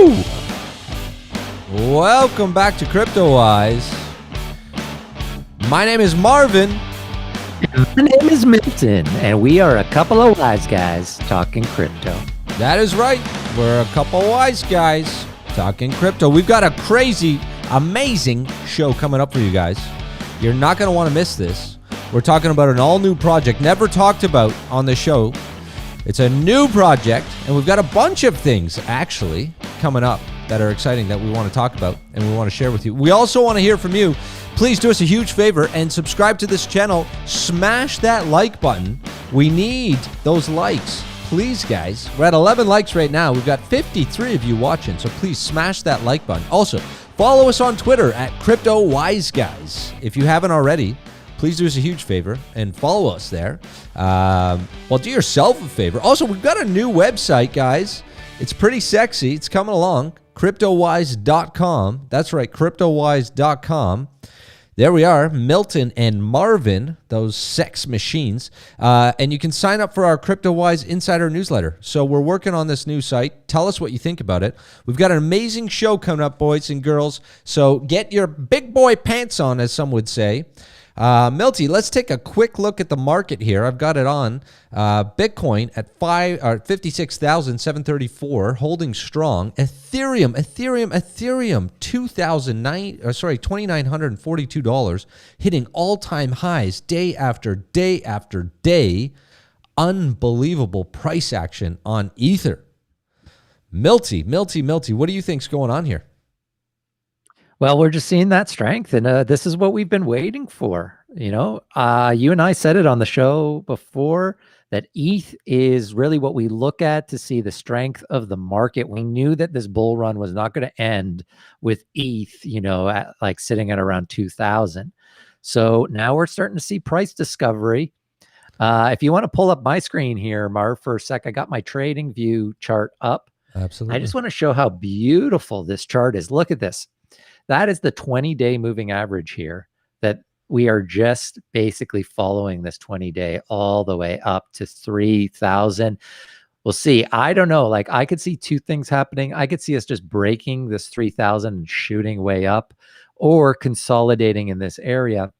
Woo! Welcome back to CryptoWise. My name is Marvin. My name is Milton, and we are a couple of wise guys talking crypto. That is right. We're a couple wise guys talking crypto. We've got a crazy, amazing show coming up for you guys. You're not going to want to miss this. We're talking about an all-new project never talked about on the show. It's a new project, and we've got a bunch of things, actually, coming up that are exciting that we want to talk about and we want to share with you. We also want to hear from you. Please do us a huge favor and subscribe to this channel. Smash that like button. We need those likes. Please, guys. We're at 11 likes right now. We've got 53 of you watching, so please smash that like button. Also, follow us on Twitter at CryptoWiseGuys. If you haven't already, please do us a huge favor and follow us there. Well, do yourself a favor. Also, we've got a new website, guys. It's pretty sexy. It's coming along. CryptoWise.com. That's right, CryptoWise.com. There we are, Milton and Marvin, those sex machines. And you can sign up for our CryptoWise Insider newsletter. So we're working on this new site. Tell us what you think about it. We've got an amazing show coming up, boys and girls. So get your big boy pants on, as some would say. Milty, let's take a quick look at the market here. I've got it on. Bitcoin at 56,734, holding strong. Ethereum, $2,942, hitting all-time highs day after day after day. Unbelievable price action on Ether. Milty, what do you think's going on here? Well, we're just seeing that strength, and this is what we've been waiting for. You know, you and I said it on the show before that ETH is really what we look at to see the strength of the market. We knew that this bull run was not going to end with ETH, you know, at, like sitting at around 2,000. So now we're starting to see price discovery. If you want to pull up my screen here, Marv, for a sec, I got my trading view chart up. Absolutely. I just want to show how beautiful this chart is. Look at this. That is the 20-day moving average here, that we are just basically following this 20-day all the way up to 3,000. We'll see. I don't know. Like, I could see two things happening. I could see us just breaking this 3,000 and shooting way up, or consolidating in this area.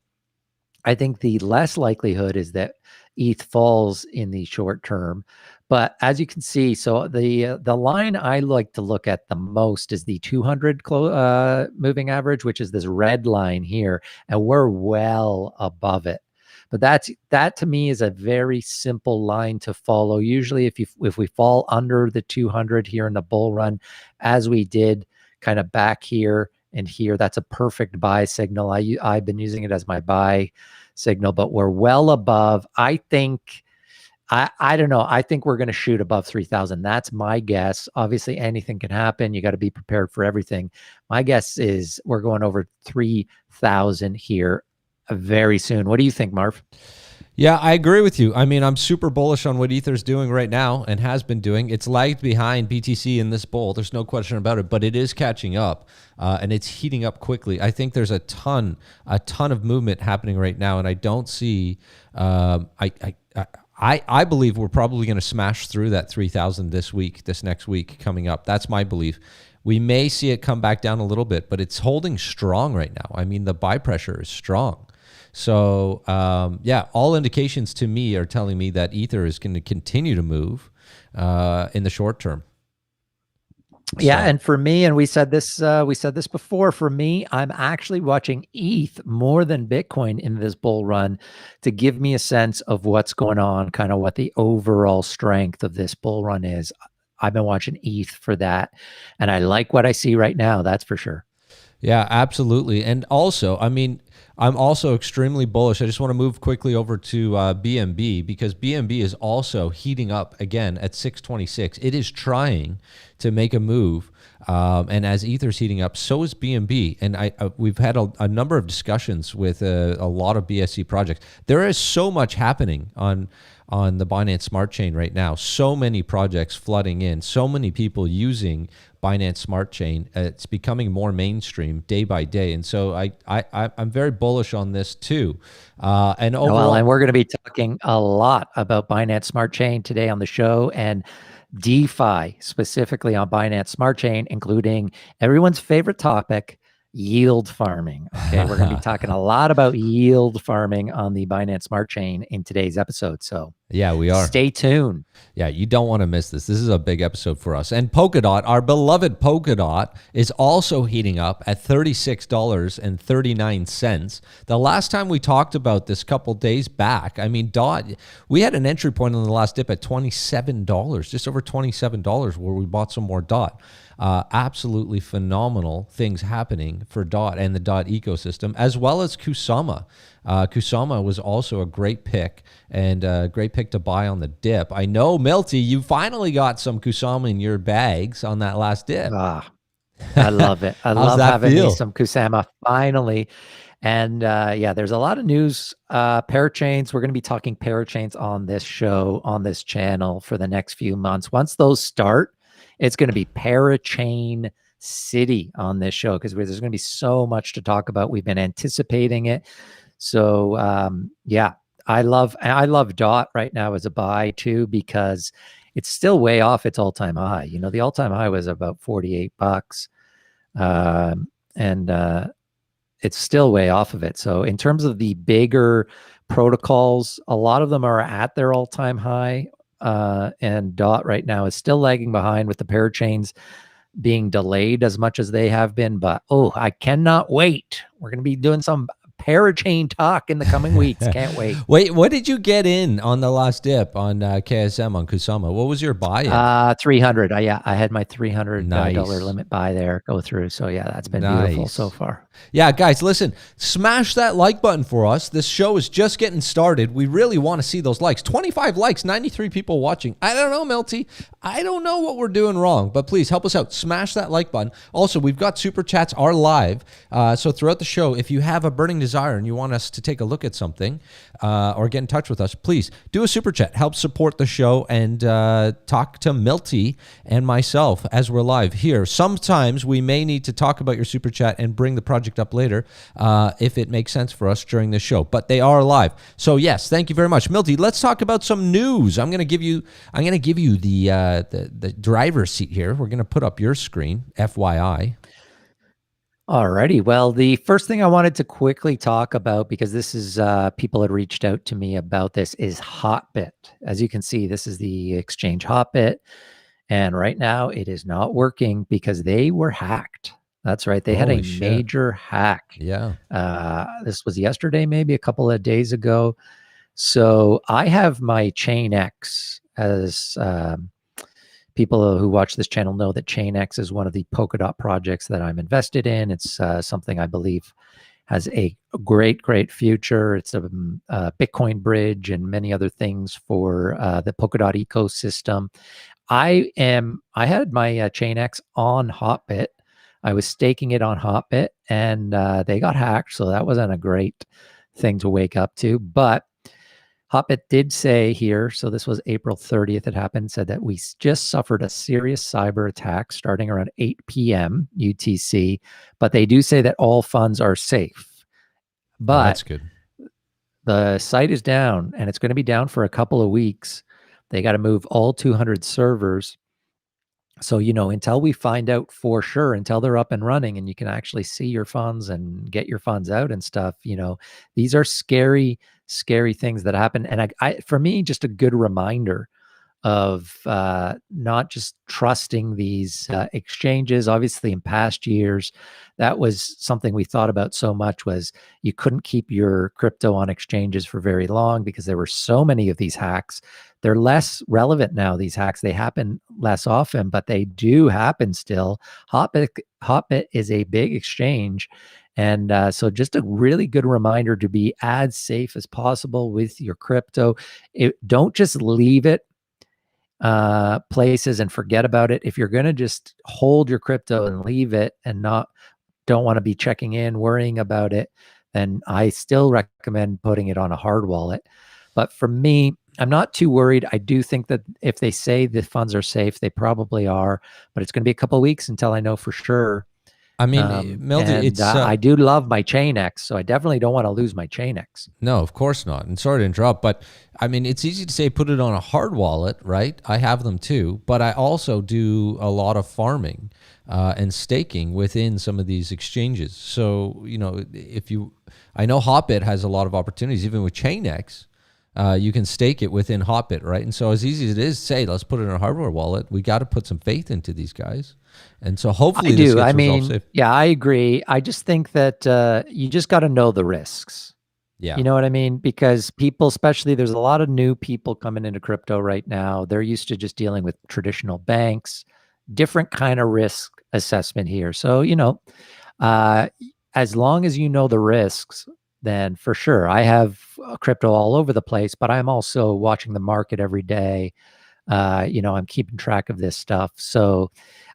I think the less likelihood is that ETH falls in the short term. But as you can see, so the line I like to look at the most is the 200 moving average, which is this red line here, and we're well above it. But that to me is a very simple line to follow. Usually, if we fall under the 200 here in the bull run, as we did kind of back here and here, that's a perfect buy signal. I've been using it as my buy signal, but we're well above. I think. I don't know. I think we're going to shoot above 3,000. That's my guess. Obviously, anything can happen. You got to be prepared for everything. My guess is we're going over 3,000 here very soon. What do you think, Marv? Yeah, I agree with you. I mean, I'm super bullish on what Ether's doing right now and has been doing. It's lagged behind BTC in this bull. There's no question about it, but it is catching up and it's heating up quickly. I think there's a ton of movement happening right now, and I don't see. I believe we're probably going to smash through that 3,000 this next week coming up. That's my belief. We may see it come back down a little bit, but it's holding strong right now. I mean, the buy pressure is strong. So, yeah, all indications to me are telling me that Ether is going to continue to move in the short term. Yeah, and for me, and we said this before, for me, I'm actually watching ETH more than Bitcoin in this bull run to give me a sense of what's going on, kind of what the overall strength of this bull run is. I've been watching ETH for that, and I like what I see right now, that's for sure. Yeah, absolutely. And also, I mean, I'm also extremely bullish. I just want to move quickly over to BNB, because BNB is also heating up again at 626. It is trying to make a move. And as Ether's heating up, so is BNB. And we've had a number of discussions with a lot of BSC projects. There is so much happening on the Binance Smart Chain right now. So many projects flooding in, so many people using Binance Smart Chain. It's becoming more mainstream day by day. And so I'm very bullish on this too. And overall, well, and we're going to be talking a lot about Binance Smart Chain today on the show. And DeFi, specifically on Binance Smart Chain, including everyone's favorite topic, yield farming. Okay, we're going to be talking a lot about yield farming on the Binance Smart Chain in today's episode. So Yeah, we are. stay tuned. Yeah, you don't want to miss this. This is a big episode for us. And Polkadot, our beloved Polkadot, is also heating up at $36.39. The last time we talked about this couple days back, I mean, Dot, we had an entry point on the last dip at $27, just over $27, where we bought some more Dot. Absolutely phenomenal things happening for Dot and the Dot ecosystem, as well as Kusama. Kusama was also a great pick and a great pick to buy on the dip. I know, Milty, you finally got some Kusama in your bags on that last dip. I love it. I love having me some Kusama finally. And yeah, there's a lot of news. Parachains, we're going to be talking parachains on this show, on this channel for the next few months. Once those start, it's going to be Parachain City on this show because there's going to be so much to talk about. We've been anticipating it. So yeah, I love Dot right now as a buy too, because it's still way off its all-time high. You know, the all-time high was about $48. And it's still way off of it. So in terms of the bigger protocols, a lot of them are at their all-time high. And Dot right now is still lagging behind with the parachains being delayed as much as they have been. But oh, I cannot wait. We're going to be doing some parachain talk in the coming weeks. Can't wait. Wait, what did you get in on the last dip on KSM on Kusama? What was your buy-in? 300. Yeah, I had my $300 Nice. limit buy there go through. So yeah, that's been beautiful so far. Yeah, guys, listen, smash that like button for us. This show is just getting started. We really want to see those likes. 25 likes, 93 people watching. I don't know, Milty. I don't know what we're doing wrong, but please help us out. Smash that like button. Also, we've got Super Chats are live. So throughout the show, if you have a burning desire and you want us to take a look at something or get in touch with us, please do a Super Chat. Help support the show and talk to Milty and myself as we're live here. Sometimes we may need to talk about your Super Chat and bring the project up later if it makes sense for us during the show, but they are live. So yes, thank you very much, Milty. Let's talk about some news. I'm going to give you the driver's seat here. We're going to put up your screen, FYI. Alrighty. Well, the first thing I wanted to quickly talk about, because this is people had reached out to me about this, is Hotbit. As you can see, this is the exchange Hotbit, and right now it is not working because they were hacked. That's right. They had a major hack. Yeah. This was yesterday, maybe a couple of days ago. So I have my ChainX, as people who watch this channel know that ChainX is one of the Polkadot projects that I'm invested in. It's something I believe has a great, great future. It's a Bitcoin bridge and many other things for the Polkadot ecosystem. I had my ChainX on Hotbit. I was staking it on Hotbit, and they got hacked, so that wasn't a great thing to wake up to. But Hotbit did say here, so this was April 30th it happened, said that we just suffered a serious cyber attack starting around 8 p.m. UTC, but they do say that all funds are safe. But that's good. The site is down, and it's going to be down for a couple of weeks. They got to move all 200 servers. So, you know, until we find out for sure, until they're up and running and you can actually see your funds and get your funds out and stuff, you know, these are scary, scary things that happen. And I for me, just a good reminder of not just trusting these exchanges. Obviously, in past years, that was something we thought about so much, was you couldn't keep your crypto on exchanges for very long because there were so many of these hacks. They're less relevant now, these hacks. They happen less often, but they do happen still. Hotbit is a big exchange. And so just a really good reminder to be as safe as possible with your crypto. Don't just leave it places and forget about it. If you're going to just hold your crypto and leave it and don't want to be checking in, worrying about it, then I still recommend putting it on a hard wallet. But for me, I'm not too worried. I do think that if they say the funds are safe, they probably are, but it's going to be a couple of weeks until I know for sure. I mean, Milton, and it's I do love my Chain-X, so I definitely don't want to lose my Chain-X. no, of course not. And sorry to interrupt, but I mean, it's easy to say put it on a hard wallet, right? I have them too, but I also do a lot of farming and staking within some of these exchanges. So, you know, I know Hotbit has a lot of opportunities, even with Chain-X. You can stake it within Hotbit, right? And so as easy as it is, say, let's put it in a hardware wallet, we got to put some faith into these guys. And so hopefully I this do. gets I resolved mean, safe. yeah, I agree. I just think that you just got to know the risks. Yeah. You know what I mean? Because people, especially, there's a lot of new people coming into crypto right now. They're used to just dealing with traditional banks, different kind of risk assessment here. So, you know, uh, as long as you know the risks, then for sure, I have crypto all over the place, but I'm also watching the market every day. You know, I'm keeping track of this stuff. So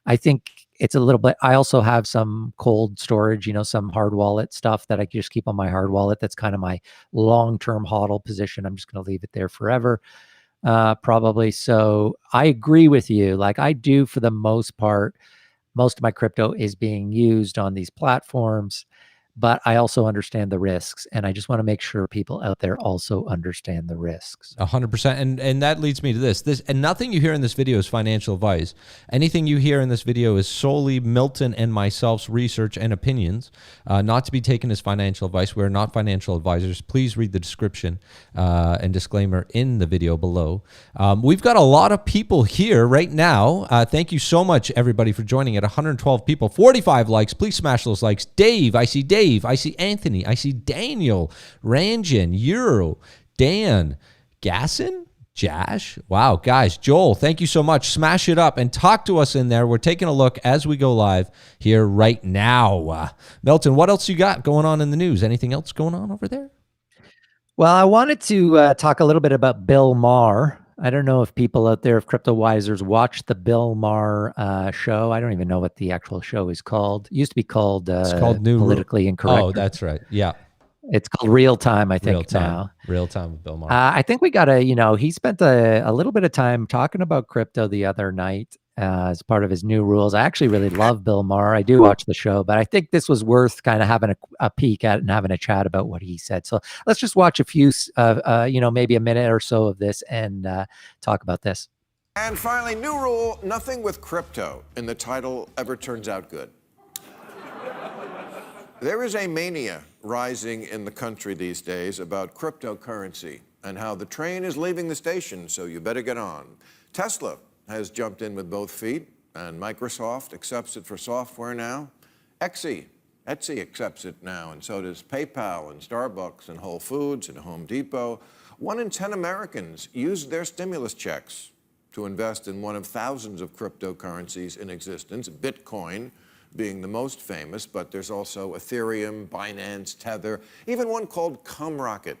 I think it's a little bit, I also have some cold storage, you know, some hard wallet stuff that I can just keep on my hard wallet. That's kind of my long-term hodl position. I'm just going to leave it there forever, probably. So I agree with you. Like I do for the most part, most of my crypto is being used on these platforms, but I also understand the risks. And I just want to make sure people out there also understand the risks. 100%. And that leads me to this. And nothing you hear in this video is financial advice. Anything you hear in this video is solely Milton and myself's research and opinions, not to be taken as financial advice. We're not financial advisors. Please read the description and disclaimer in the video below. We've got a lot of people here right now. Thank you so much, everybody, for joining at 112 people, 45 likes. Please smash those likes. Dave, I see Dave. I see Anthony. I see Daniel, Ranjan, Euro, Dan, Gasson, Jash. Wow, guys. Joel, thank you so much. Smash it up and talk to us in there. We're taking a look as we go live here right now. Milton, what else you got going on in the news? Anything else going on over there? Well, I wanted to talk a little bit about Bill Maher. I don't know if people out there, if crypto wisers, watch the Bill Maher show. I don't even know what the actual show is called. It used to be called, it's called Politically Incorrect. Oh, that's right. Yeah. It's called Real Time, I think, Real Time. now. Real Time with Bill Maher. I think we got to, you know, he spent a little bit of time talking about crypto the other night as part of his new rules. I actually really love Bill Maher. I do watch the show, but I think this was worth kind of having a peek at and having a chat about what he said. So let's just watch a few, you know, maybe a minute or so of this and talk about this. And finally, new rule, nothing with crypto in the title ever turns out good. There is a mania rising in the country these days about cryptocurrency and how the train is leaving the station, so you better get on. Tesla has jumped in with both feet, and Microsoft accepts it for software now. Etsy accepts it now, and so does PayPal and Starbucks and Whole Foods and Home Depot. 1 in 10 Americans used their stimulus checks to invest in one of thousands of cryptocurrencies in existence, Bitcoin being the most famous, but there's also Ethereum, Binance, Tether, even one called Cumrocket.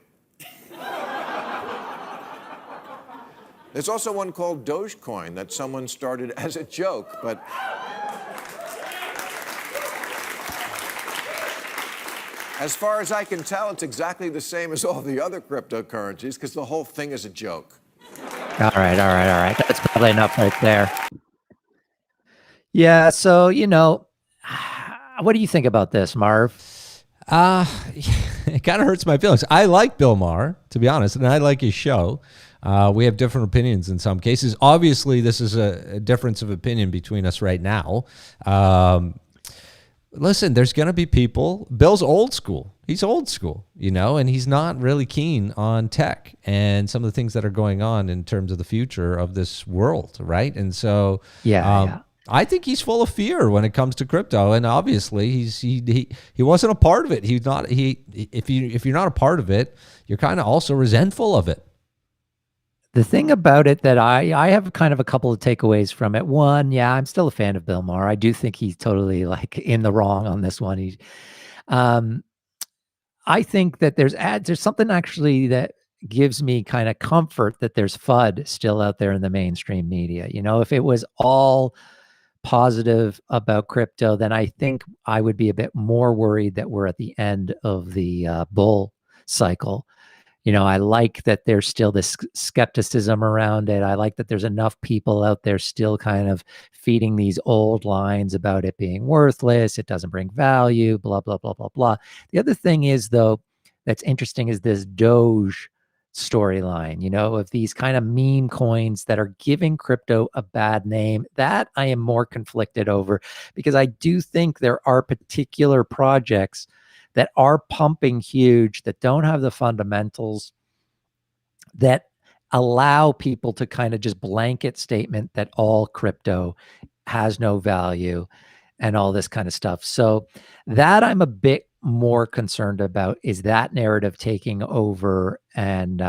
There's also one called Dogecoin that someone started as a joke, but as far as I can tell, it's exactly the same as all the other cryptocurrencies because the whole thing is a joke. All right. That's probably enough right there. Yeah, so, you know, what do you think about this, Marv? It kind of hurts my feelings. I like Bill Maher, to be honest, and I like his show. We have different opinions in some cases. Obviously, this is a difference of opinion between us right now. Listen, there's going to be people. Bill's old school. He's old school, you know, and he's not really keen on tech and some of the things that are going on in terms of the future of this world, right? And so, yeah. I think he's full of fear when it comes to crypto, and obviously he wasn't a part of it. He's not. If you're not a part of it, you're kind of also resentful of it. The thing about it that I have kind of a couple of takeaways from it. One, yeah, I'm still a fan of Bill Maher. I do think he's totally like in the wrong on this one. I think that there's something actually that gives me kind of comfort that there's FUD still out there in the mainstream media. You know, if it was all positive about crypto, then I think I would be a bit more worried that we're at the end of the bull cycle. I like that there's still this skepticism around it. I like that there's enough people out there still kind of feeding these old lines about it being worthless. It doesn't bring value, blah, blah, blah, blah, blah. The other thing is, though, that's interesting is this Doge storyline, of these kind of meme coins that are giving crypto a bad name. That I am more conflicted over, because I do think there are particular projects that are pumping huge, that don't have the fundamentals, that allow people to kind of just blanket statement that all crypto has no value and all this kind of stuff. So that I'm a bit more concerned about, is that narrative taking over, and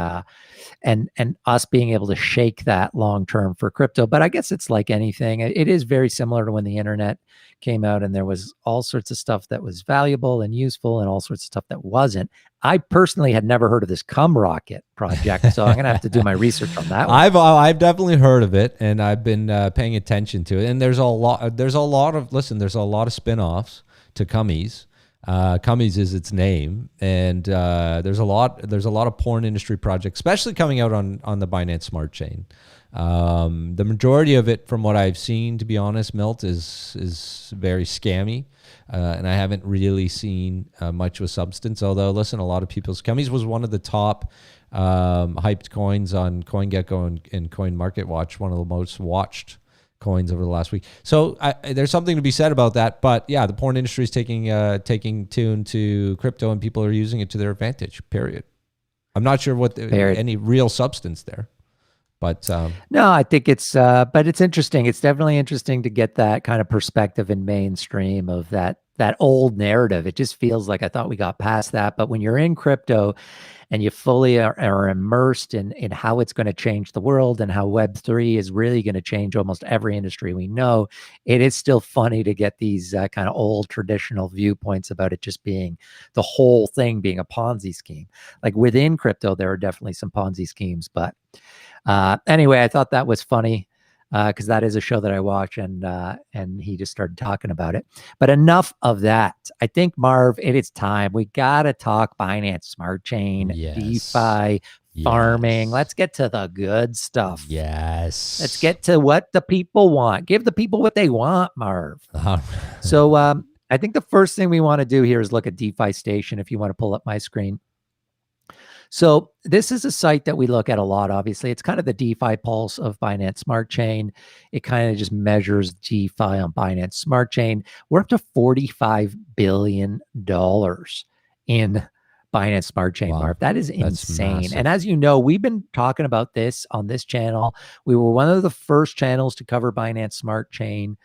us being able to shake that long term for crypto. But I guess it's like anything. It is very similar to when the internet came out and there was all sorts of stuff that was valuable and useful and all sorts of stuff that wasn't. I personally had never heard of this Cum Rocket project, so I'm gonna have to do my research on that one. I've definitely heard of it, and I've been paying attention to it. And there's a lot of spin-offs to Cummies. Cummies is its name, and there's a lot of porn industry projects, especially coming out on the Binance Smart Chain. The majority of it, from what I've seen, to be honest, Milt, is very scammy, and I haven't really seen much with substance. Although, listen, a lot of people's Cummies was one of the top hyped coins on CoinGecko and CoinMarketWatch, one of the most watched coins over the last week. So there's something to be said about that. But yeah, the porn industry is taking tune to crypto, and people are using it to their advantage, period. I'm not sure what any real substance there. But no, I think but it's interesting. It's definitely interesting to get that kind of perspective in mainstream of that old narrative. It just feels like I thought we got past that. But when you're in crypto and you fully are immersed in how it's going to change the world and how Web3 is really going to change almost every industry we know, it is still funny to get these kind of old traditional viewpoints about it just being the whole thing being a Ponzi scheme. Like within crypto, there are definitely some Ponzi schemes, but anyway, I thought that was funny because that is a show that I watch, and he just started talking about it. But enough of that. I think, Marv, it is time. We got to talk Binance Smart Chain, DeFi, farming. Let's get to the good stuff. Yes. Let's get to what the people want. Give the people what they want, Marv. So I think the first thing we want to do here is look at DeFi Station, if you want to pull up my screen. So this is a site that we look at a lot, obviously. It's kind of the DeFi pulse of Binance Smart Chain. It kind of just measures DeFi on Binance Smart Chain. We're up to $45 billion in Binance Smart Chain, Marv. That is insane. And as you know, we've been talking about this on this channel. We were one of the first channels to cover Binance Smart Chain.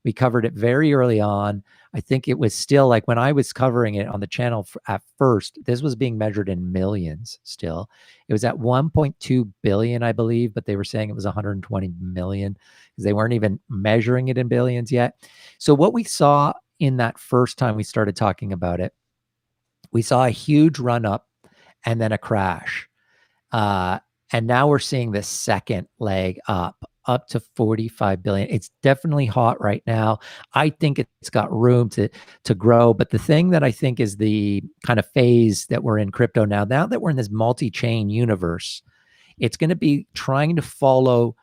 We covered it very early on. I think it was still like when I was covering it on the channel at first, this was being measured in millions still. It was at 1.2 billion, I believe, but they were saying it was 120 million because they weren't even measuring it in billions yet. So what we saw in that first time we started talking about it, we saw a huge run up and then a crash. And now we're seeing the second leg up to 45 billion. It's definitely hot right now. I think it's got room to grow. But the thing that I think is the kind of phase that we're in crypto now that we're in this multi-chain universe, it's going to be trying to follow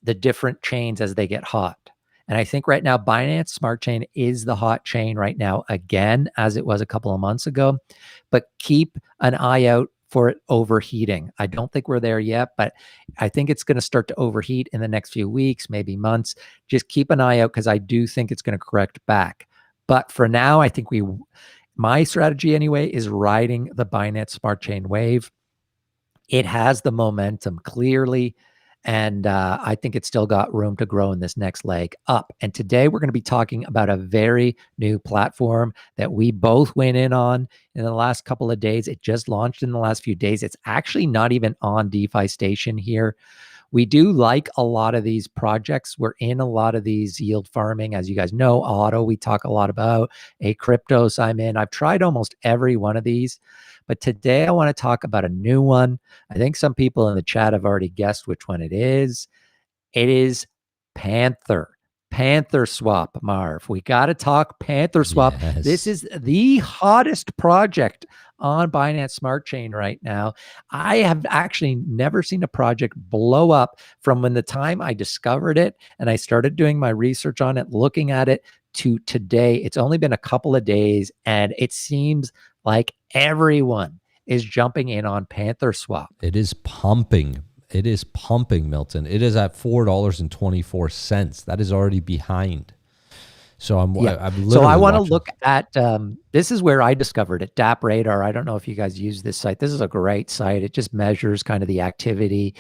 the different chains as they get hot. And I think right now, Binance Smart Chain is the hot chain right now, again, as it was a couple of months ago. But keep an eye out for it overheating. I don't think we're there yet, but I think it's going to start to overheat in the next few weeks, maybe months. Just keep an eye out because I do think it's going to correct back. But for now, I think my strategy anyway is riding the Binance Smart Chain wave. It has the momentum clearly, and I think it's still got room to grow in this next leg up. And today we're going to be talking about a very new platform that we both went in on in the last couple of days. It just launched in the last few days. It's actually not even on DeFi Station here. We do like a lot of these projects. We're in a lot of these yield farming. As you guys know, Auto, we talk a lot about. Cryptos, I'm in. I've tried almost every one of these. But today I want to talk about a new one. I think some people in the chat have already guessed which one it is. It is Panther. PantherSwap, Marv. We got to talk PantherSwap. Yes. This is the hottest project on Binance Smart Chain right now. I have actually never seen a project blow up from when the time I discovered it and I started doing my research on it, looking at it, to today. It's only been a couple of days, and it seems like everyone is jumping in on PantherSwap. It is pumping. It is pumping, Milton. It is at $4.24. That is already behind. So I'm literally so I want to watching. look at this is where I discovered it, DApp Radar. I don't know if you guys use this site. This is a great site. It just measures kind of the activity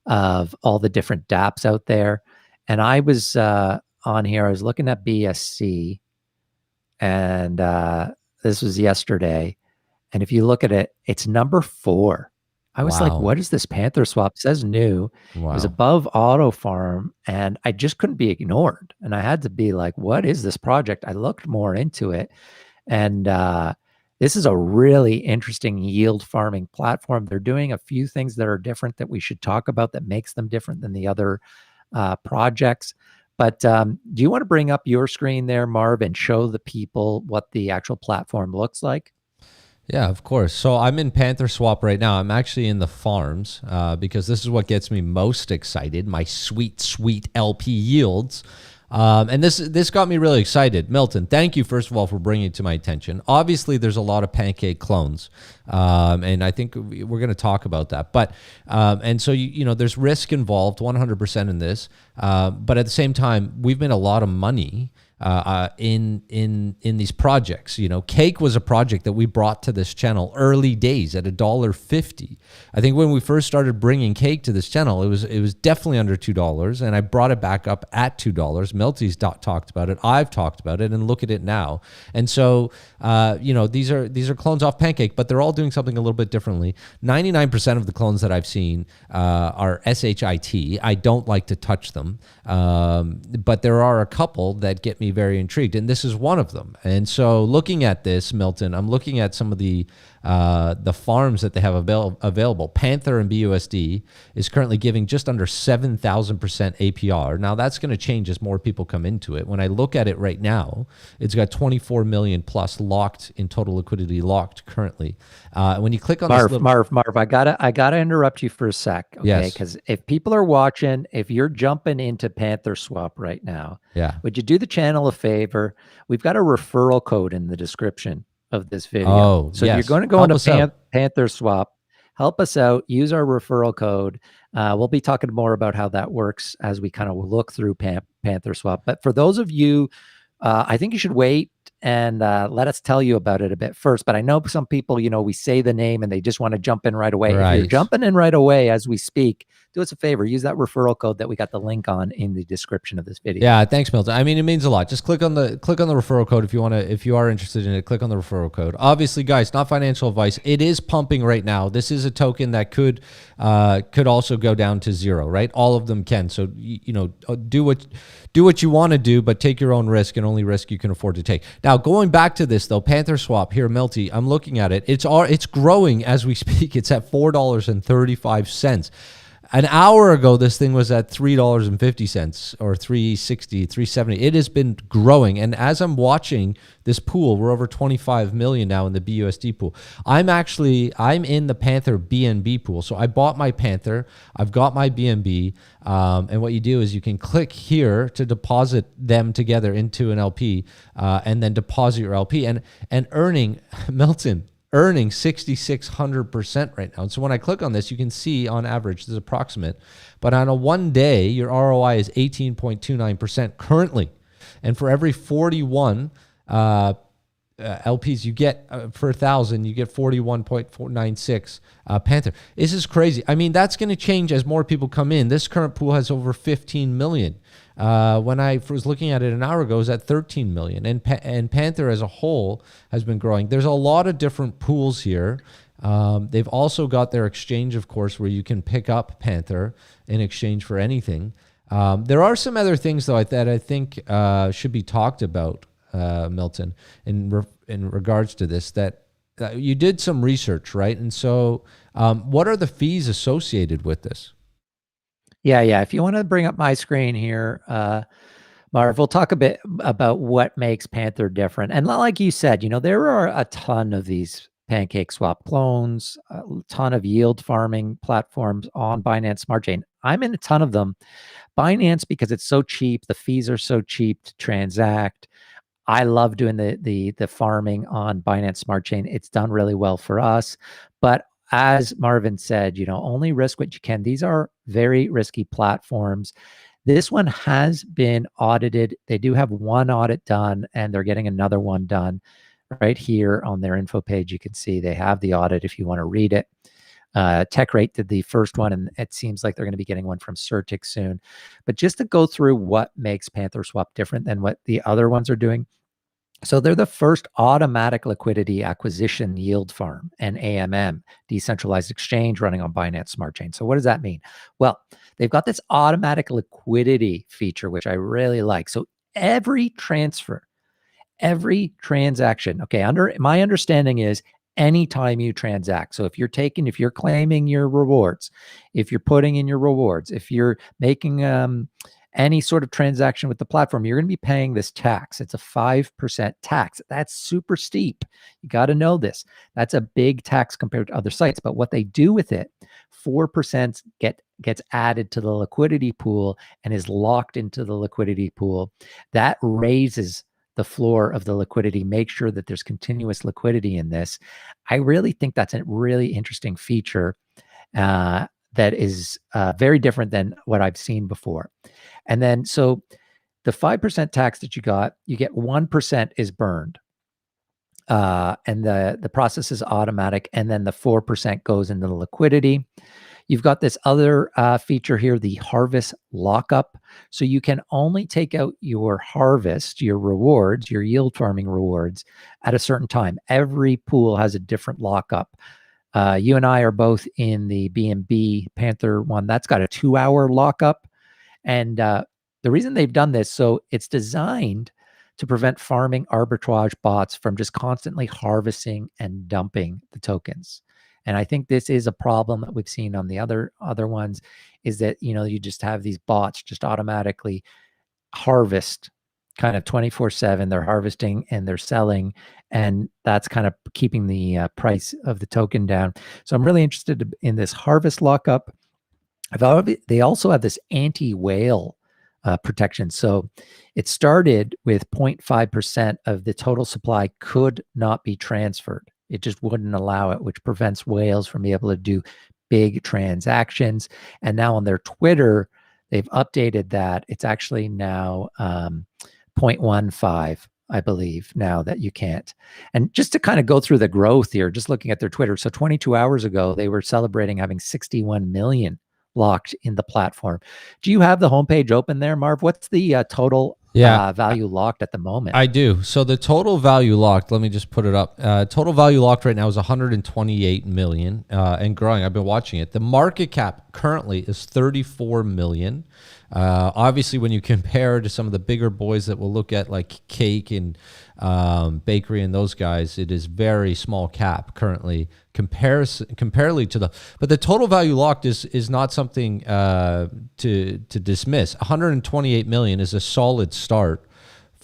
of all the different dApps out there. And I was on here, I was looking at BSC, and this was yesterday. And if you look at it, it's number 4. I was like, what is this PantherSwap? It says new. Wow. It was above Auto Farm, and I just couldn't be ignored. And I had to be like, what is this project? I looked more into it. And this is a really interesting yield farming platform. They're doing a few things that are different that we should talk about that makes them different than the other projects. But do you want to bring up your screen there, Marv, and show the people what the actual platform looks like? Yeah, of course. So I'm in PantherSwap right now. I'm actually in the farms because this is what gets me most excited, my sweet, sweet LP yields. And this got me really excited. Milton, thank you, first of all, for bringing it to my attention. Obviously, there's a lot of Pancake clones, and I think we're going to talk about that. But and so, you know, there's risk involved 100% in this. But at the same time, we've made a lot of money in these projects. You know, Cake was a project that we brought to this channel early days at $1.50. I think when we first started bringing Cake to this channel, it was definitely under $2, and I brought it back up at $2. Melty's talked about it. I've talked about it, and look at it now. And so, you know, these are clones off Pancake, but they're all doing something a little bit differently. 99% of the clones that I've seen are SHIT. I don't like to touch them, but there are a couple that get me very intrigued, and this is one of them. And so, looking at this, Milton, I'm looking at some of the farms that they have available. Panther and BUSD is currently giving just under 7,000% APR. Now that's going to change as more people come into it. When I look at it right now, it's got 24 million plus locked in total liquidity locked currently. When you click on Marv, I gotta interrupt you for a sec, okay? Because if people are watching, if you're jumping into PantherSwap right now, would you do the channel a favor? We've got a referral code in the description of this video. So you're going to go into PantherSwap, help us out, use our referral code. We'll be talking more about how that works as we kind of look through PantherSwap. But for those of you, I think you should wait and let us tell you about it a bit first. But I know some people, you know, we say the name and they just want to jump in right away. If you're jumping in right away as we speak, do us a favor, use that referral code that we got the link on in the description of this video. Yeah, thanks, Milton. I mean, it means a lot. Just click on the referral code if you are interested in it. Click on the referral code. Obviously, guys, not financial advice. It is pumping right now. This is a token that could also go down to zero, right? All of them can. So you know, do what you want to do, but take your own risk and only risk you can afford to take. Now, going back to this though, PantherSwap here, Milty, I'm looking at it. It's growing as we speak. It's at $4.35. An hour ago, this thing was at $3.50 or $3.60, $3.70. It has been growing. And as I'm watching this pool, we're over 25 million now in the BUSD pool. I'm in the Panther BNB pool. So I bought my Panther. I've got my BNB. And what you do is you can click here to deposit them together into an LP and then deposit your LP and earning, Milton, earning 6,600% right now. And so when I click on this, you can see on average, this is approximate, but on a 1 day, your ROI is 18.29% currently. And for every 41 LPs you get for 1,000, you get 41.496 Panther. This is crazy. I mean, that's going to change as more people come in. This current pool has over 15 million. When I was looking at it an hour ago, it was at 13 million. And Panther as a whole has been growing. There's a lot of different pools here. They've also got their exchange, of course, where you can pick up Panther in exchange for anything. There are some other things, though, that I think should be talked about, Milton, in regards to this, that you did some research, right? And so what are the fees associated with this? Yeah. If you want to bring up my screen here, Marv, we'll talk a bit about what makes Panther different. And like you said, there are a ton of these PancakeSwap clones, a ton of yield farming platforms on Binance Smart Chain. I'm in a ton of them. Binance, because it's so cheap, the fees are so cheap to transact. I love doing the farming on Binance Smart Chain. It's done really well for us. But as Marvin said, only risk what you can. These are very risky platforms. This one has been audited. They do have one audit done, and they're getting another one done right here on their info page. You can see they have the audit if you want to read it. TechRate did the first one, and it seems like they're going to be getting one from Certic soon. But just to go through what makes PantherSwap different than what the other ones are doing. So they're the first automatic liquidity acquisition yield farm and AMM, decentralized exchange running on Binance Smart Chain. So what does that mean? Well, they've got this automatic liquidity feature, which I really like. So every transfer, every transaction, okay, under my understanding is anytime you transact. So if you're claiming your rewards, if you're putting in your rewards, if you're making any sort of transaction with the platform, you're going to be paying this tax. It's a 5% tax. That's super steep. You got to know this. That's a big tax compared to other sites. But what they do with it, 4% gets added to the liquidity pool and is locked into the liquidity pool. That raises the floor of the liquidity. Make sure that there's continuous liquidity in this. I really think that's a really interesting feature that is very different than what I've seen before. And then, so the 5% tax that you get 1% is burned. And the process is automatic. And then the 4% goes into the liquidity. You've got this other feature here, the harvest lockup. So you can only take out your harvest, your rewards, your yield farming rewards at a certain time. Every pool has a different lockup. You and I are both in the BNB Panther one. That's got a 2-hour lockup. And the reason they've done this, so it's designed to prevent farming arbitrage bots from just constantly harvesting and dumping the tokens. And I think this is a problem that we've seen on the other ones, is that, you just have these bots just automatically harvest kind of 24/7. They're harvesting and they're selling, and that's kind of keeping the price of the token down. So I'm really interested in this harvest lockup. They also have this anti-whale protection. So it started with 0.5% of the total supply could not be transferred. It just wouldn't allow it, which prevents whales from being able to do big transactions. And now on their Twitter, they've updated that. It's actually now 0.15, I believe, now that you can't. And just to kind of go through the growth here, just looking at their Twitter. So 22 hours ago, they were celebrating having 61 million locked in the platform. Do you have the homepage open there, Marv? What's the total value locked at the moment? I do. So the total value locked, let me just put it up. Total value locked right now is 128 million and growing. I've been watching it. The market cap currently is 34 million. Obviously, when you compare to some of the bigger boys that we'll look at, like Cake and Bakery and those guys, it is very small cap currently comparatively to the. But the total value locked is not something to dismiss. 128 million is a solid start.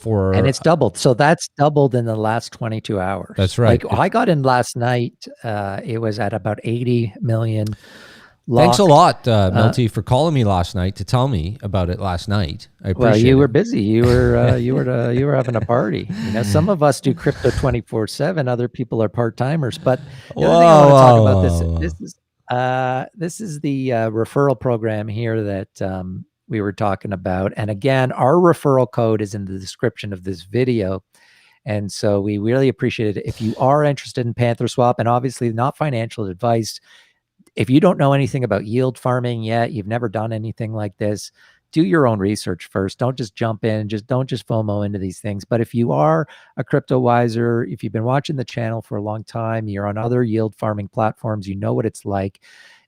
And it's doubled. So that's doubled in the last 22 hours. That's right. Like I got in last night. It was at about 80 million. Thanks a lot, Milty, for calling me last night to tell me about it last night. I appreciate it. Well, you were busy. You were you were having a party. Some of us do crypto 24/7. Other people are part timers. But the other thing I want to talk about this is the referral program here that we were talking about. And again, our referral code is in the description of this video. And so we really appreciate it. If you are interested in PantherSwap, and obviously not financial advice, if you don't know anything about yield farming yet, you've never done anything like this, do your own research first. Don't just jump in. Don't just FOMO into these things. But if you are a crypto wiser, if you've been watching the channel for a long time, you're on other yield farming platforms, you know what it's like,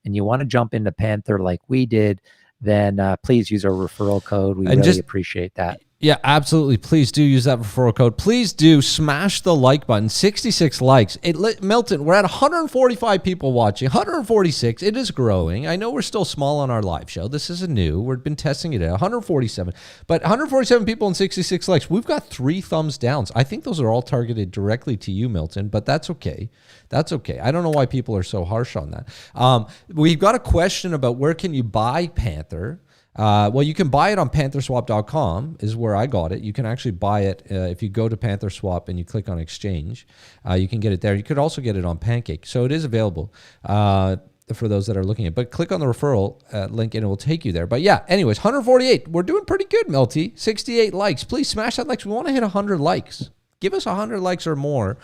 and you want to jump into Panther like we did, then please use our referral code. We really appreciate that. Yeah, absolutely. Please do use that referral code. Please do smash the like button. 66 likes. Milton, we're at 145 people watching. 146. It is growing. I know we're still small on our live show. This is new. We've been testing it at 147. But 147 people and 66 likes. We've got 3 thumbs downs. I think those are all targeted directly to you, Milton, but that's okay. That's okay. I don't know why people are so harsh on that. We've got a question about where can you buy Panther. Well, you can buy it on PantherSwap.com is where I got it. You can actually buy it if you go to PantherSwap and you click on exchange. You can get it there. You could also get it on Pancake. So it is available for those that are looking at it. But click on the referral link and it will take you there. But yeah, anyways, 148. We're doing pretty good, Milty. 68 likes. Please smash that likes. We want to hit 100 likes. Give us 100 likes or more.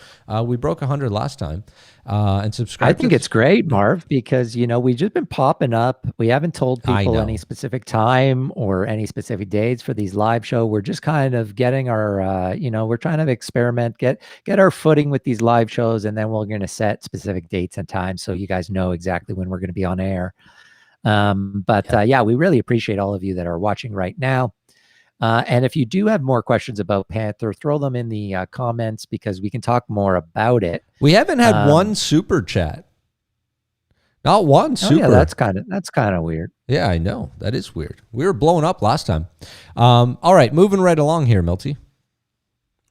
We broke 100 last time. And subscribe. I think it's great, Marv, because, you know, we've just been popping up. We haven't told people any specific time or any specific dates for these live show. We're just kind of getting our, you know, we're trying to experiment, get our footing with these live shows, and then we're going to set specific dates and times so you guys know exactly when we're going to be on air. Yeah, we really appreciate all of you that are watching right now. And if you do have more questions about Panther, throw them in the comments because we can talk more about it. We haven't had one super chat. Not one super. Yeah, that's kind of weird. Yeah, I know. That is weird. We were blowing up last time. All right, moving right along here, Milty.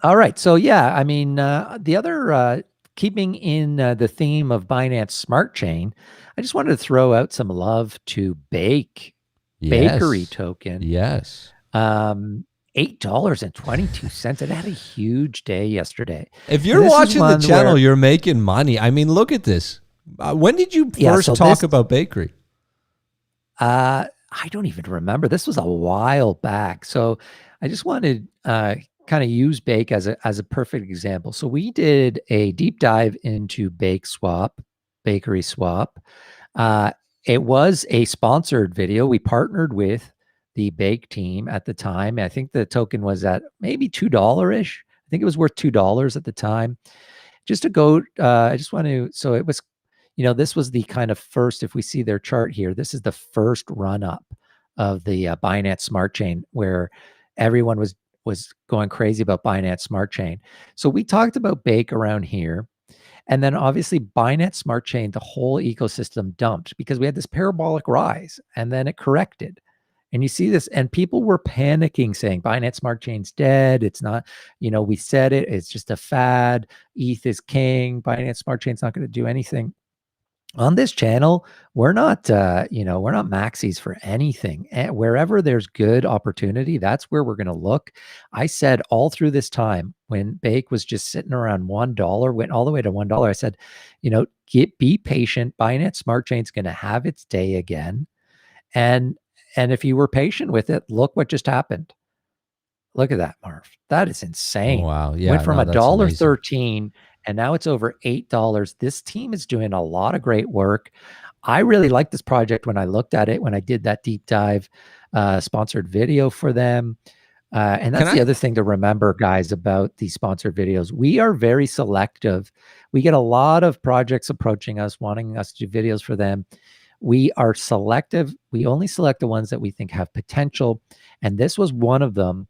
All right. So yeah, I mean, the other keeping in the theme of Binance Smart Chain, I just wanted to throw out some love to Bakery token. Yes. $8.22. It had a huge day yesterday. If you're watching the channel, you're making money. I mean, look at this. When did you first talk about Bakery? I don't even remember. This was a while back. So I just wanted kind of use Bake as a perfect example. So we did a deep dive into BakerySwap. It was a sponsored video. We partnered with the Bake team at the time. I think the token was at maybe $2-ish. I think it was worth $2 at the time. Just to go, I just want to, so it was, you know, this was the kind of first, if we see their chart here, this is the first run up of the Binance Smart Chain where everyone was going crazy about Binance Smart Chain. So we talked about Bake around here. And then obviously Binance Smart Chain, the whole ecosystem dumped because we had this parabolic rise and then it corrected. And you see this, and people were panicking saying Binance Smart Chain's dead. It's not, you know, we said it, it's just a fad. ETH is king. Binance Smart Chain's not going to do anything. On this channel, we're not, you know, we're not maxis for anything. And wherever there's good opportunity, that's where we're going to look. I said all through this time when Bake was just sitting around $1, went all the way to $1. I said, you know, be patient. Binance Smart Chain's going to have its day again. And if you were patient with it, look what just happened. Look at that, Marv. That is insane. Oh, wow. Yeah. Went from $1.13 and now it's over $8. This team is doing a lot of great work. I really like this project when I looked at it, when I did that deep dive sponsored video for them. And that's the other thing to remember, guys, about these sponsored videos. We are very selective. We get a lot of projects approaching us, wanting us to do videos for them. We are selective. We only select the ones that we think have potential. And this was one of them.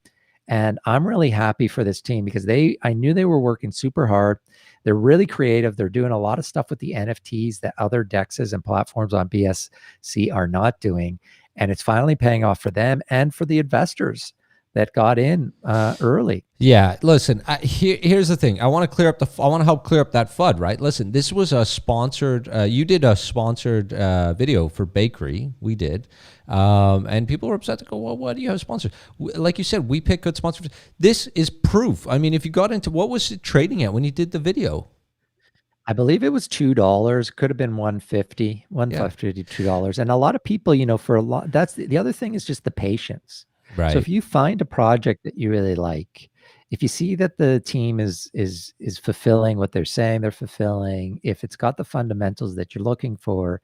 And I'm really happy for this team because I knew they were working super hard. They're really creative. They're doing a lot of stuff with the NFTs that other DEXs and platforms on BSC are not doing. And it's finally paying off for them and for the investors that got in early. Yeah, listen. Here's the thing. I want to help clear up that FUD. Right. Listen. This was a sponsored. You did a sponsored video for Bakery. We did, and people were upset to go, well, why do you have sponsors? Like you said, we pick good sponsors. This is proof. I mean, if you got into, what was it trading at when you did the video? I believe it was $2. Could have been $1.50, $2. And a lot of people, you know, for a lot. That's the other thing is just the patience. Right. So if you find a project that you really like, if you see that the team is fulfilling what they're saying they're fulfilling, if it's got the fundamentals that you're looking for,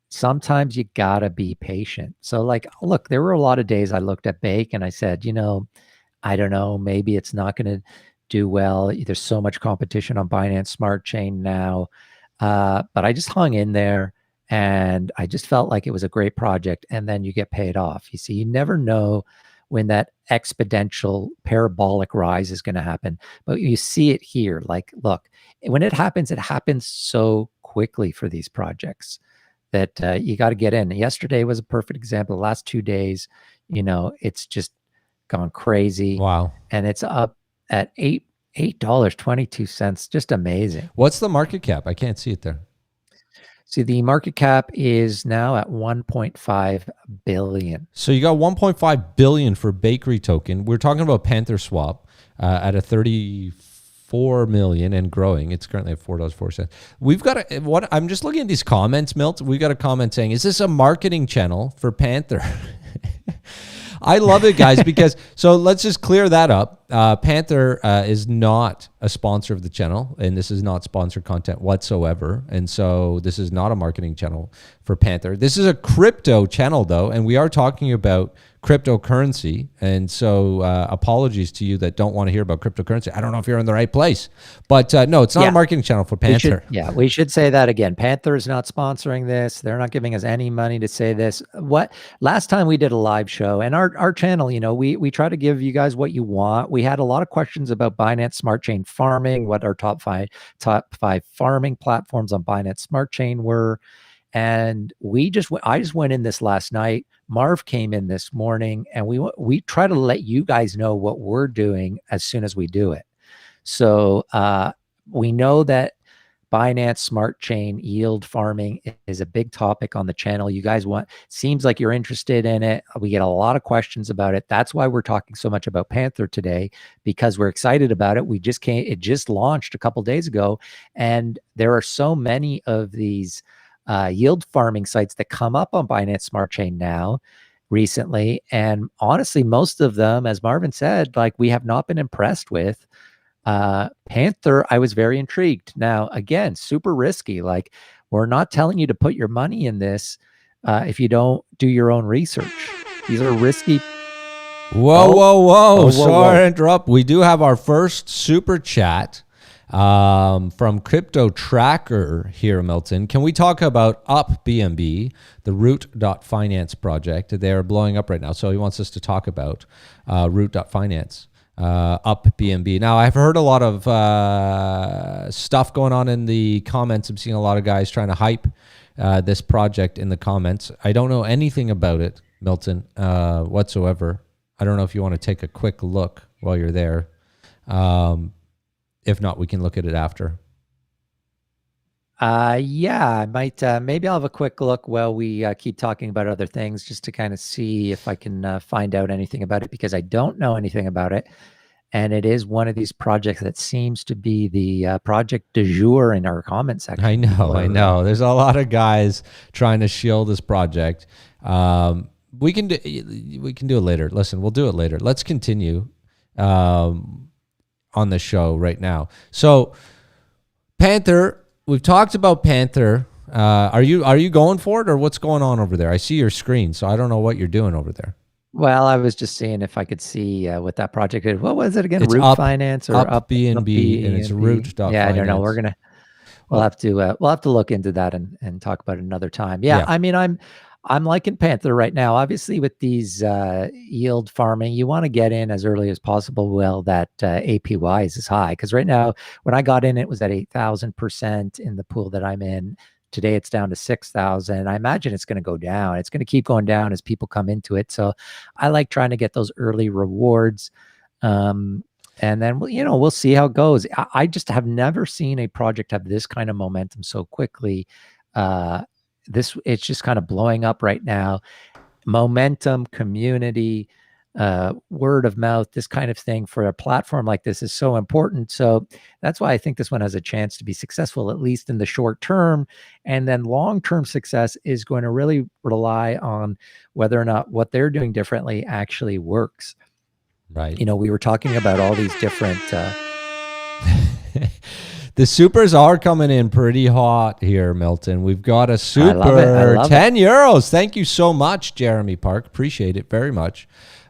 sometimes you gotta be patient. So like, look, there were a lot of days I looked at Bake and I said, you know, I don't know, maybe it's not going to do well. There's so much competition on Binance Smart Chain now. But I just hung in there. And I just felt like it was a great project. And then you get paid off. You see, you never know when that exponential parabolic rise is going to happen. But you see it here. Like, look, when it happens so quickly for these projects that you got to get in. Yesterday was a perfect example. The last 2 days, it's just gone crazy. Wow. And it's up at $8.22. Just amazing. What's the market cap? I can't see it there. See, the market cap is now at 1.5 billion. So you got 1.5 billion for Bakery token. We're talking about PantherSwap at a 34 million and growing. It's currently at $4.04. We've got I'm just looking at these comments, Milt. We got a comment saying, "Is this a marketing channel for Panther?" I love it, guys, because so let's just clear that up. Panther is not a sponsor of the channel, and this is not sponsored content whatsoever. And so this is not a marketing channel for Panther. This is a crypto channel, though, and we are talking about cryptocurrency. And so apologies to you that don't want to hear about cryptocurrency. I don't know if you're in the right place, but no, it's not a marketing channel for Panther. We should say that again. Panther is not sponsoring this. They're not giving us any money to say this. Last time we did a live show, and our channel, we try to give you guys what you want. We had a lot of questions about Binance Smart Chain farming, what our top five farming platforms on Binance Smart Chain were. And I just went in this last night. Marv came in this morning, and we try to let you guys know what we're doing as soon as we do it. So we know that Binance Smart Chain yield farming is a big topic on the channel. You guys seems like you're interested in it. We get a lot of questions about it. That's why we're talking so much about Panther today, because we're excited about it. It just launched a couple days ago, and there are so many of these yield farming sites that come up on Binance Smart Chain now recently. And honestly, most of them, as Marvin said, like, we have not been impressed with. Panther, I was very intrigued. Now, again, super risky. Like, we're not telling you to put your money in this if you don't do your own research. These are risky. Whoa. Sorry to interrupt. We do have our first super chat from Crypto Tracker here, Milton. Can we talk about Up BNB, the Root.finance project? They are blowing up right now. So he wants us to talk about Root.finance, Up BNB. Now, I've heard a lot of stuff going on in the comments. I'm seeing a lot of guys trying to hype this project in the comments. I don't know anything about it, Milton, whatsoever. I don't know if you want to take a quick look while you're there. If not, we can look at it after. I might. Maybe I'll have a quick look while we keep talking about other things, just to kind of see if I can find out anything about it, because I don't know anything about it. And it is one of these projects that seems to be the project du jour in our comment section. I know. There's a lot of guys trying to shield this project. We can do it later. Listen, we'll do it later. Let's continue on the show right now. So Panther, we've talked about Panther. Are you going for it, or what's going on over there? I see your screen, so I don't know what you're doing over there. Well, I was just seeing if I could see what that project is. What was it again? It's Root Finance or Up BNB, and it's Root.finance. Yeah, I don't know. We'll have to look into that and talk about it another time. Yeah. I mean, I'm liking Panther right now. Obviously, with these yield farming, you want to get in as early as possible. Well, that APY is high, because right now, when I got in, it was at 8,000% in the pool that I'm in. Today, it's down to 6,000. I imagine it's going to go down. It's going to keep going down as people come into it. So I like trying to get those early rewards. And then, we'll see how it goes. I just have never seen a project have this kind of momentum so quickly. It's just kind of blowing up right now. Momentum, community, word of mouth, this kind of thing for a platform like this is so important. So that's why I think this one has a chance to be successful, at least in the short term. And then long-term success is going to really rely on whether or not what they're doing differently actually works. Right. We were talking about all these different... The supers are coming in pretty hot here, Milton. We've got a super, I love 10 euros. Thank you so much, Jeremy Park. Appreciate it very much.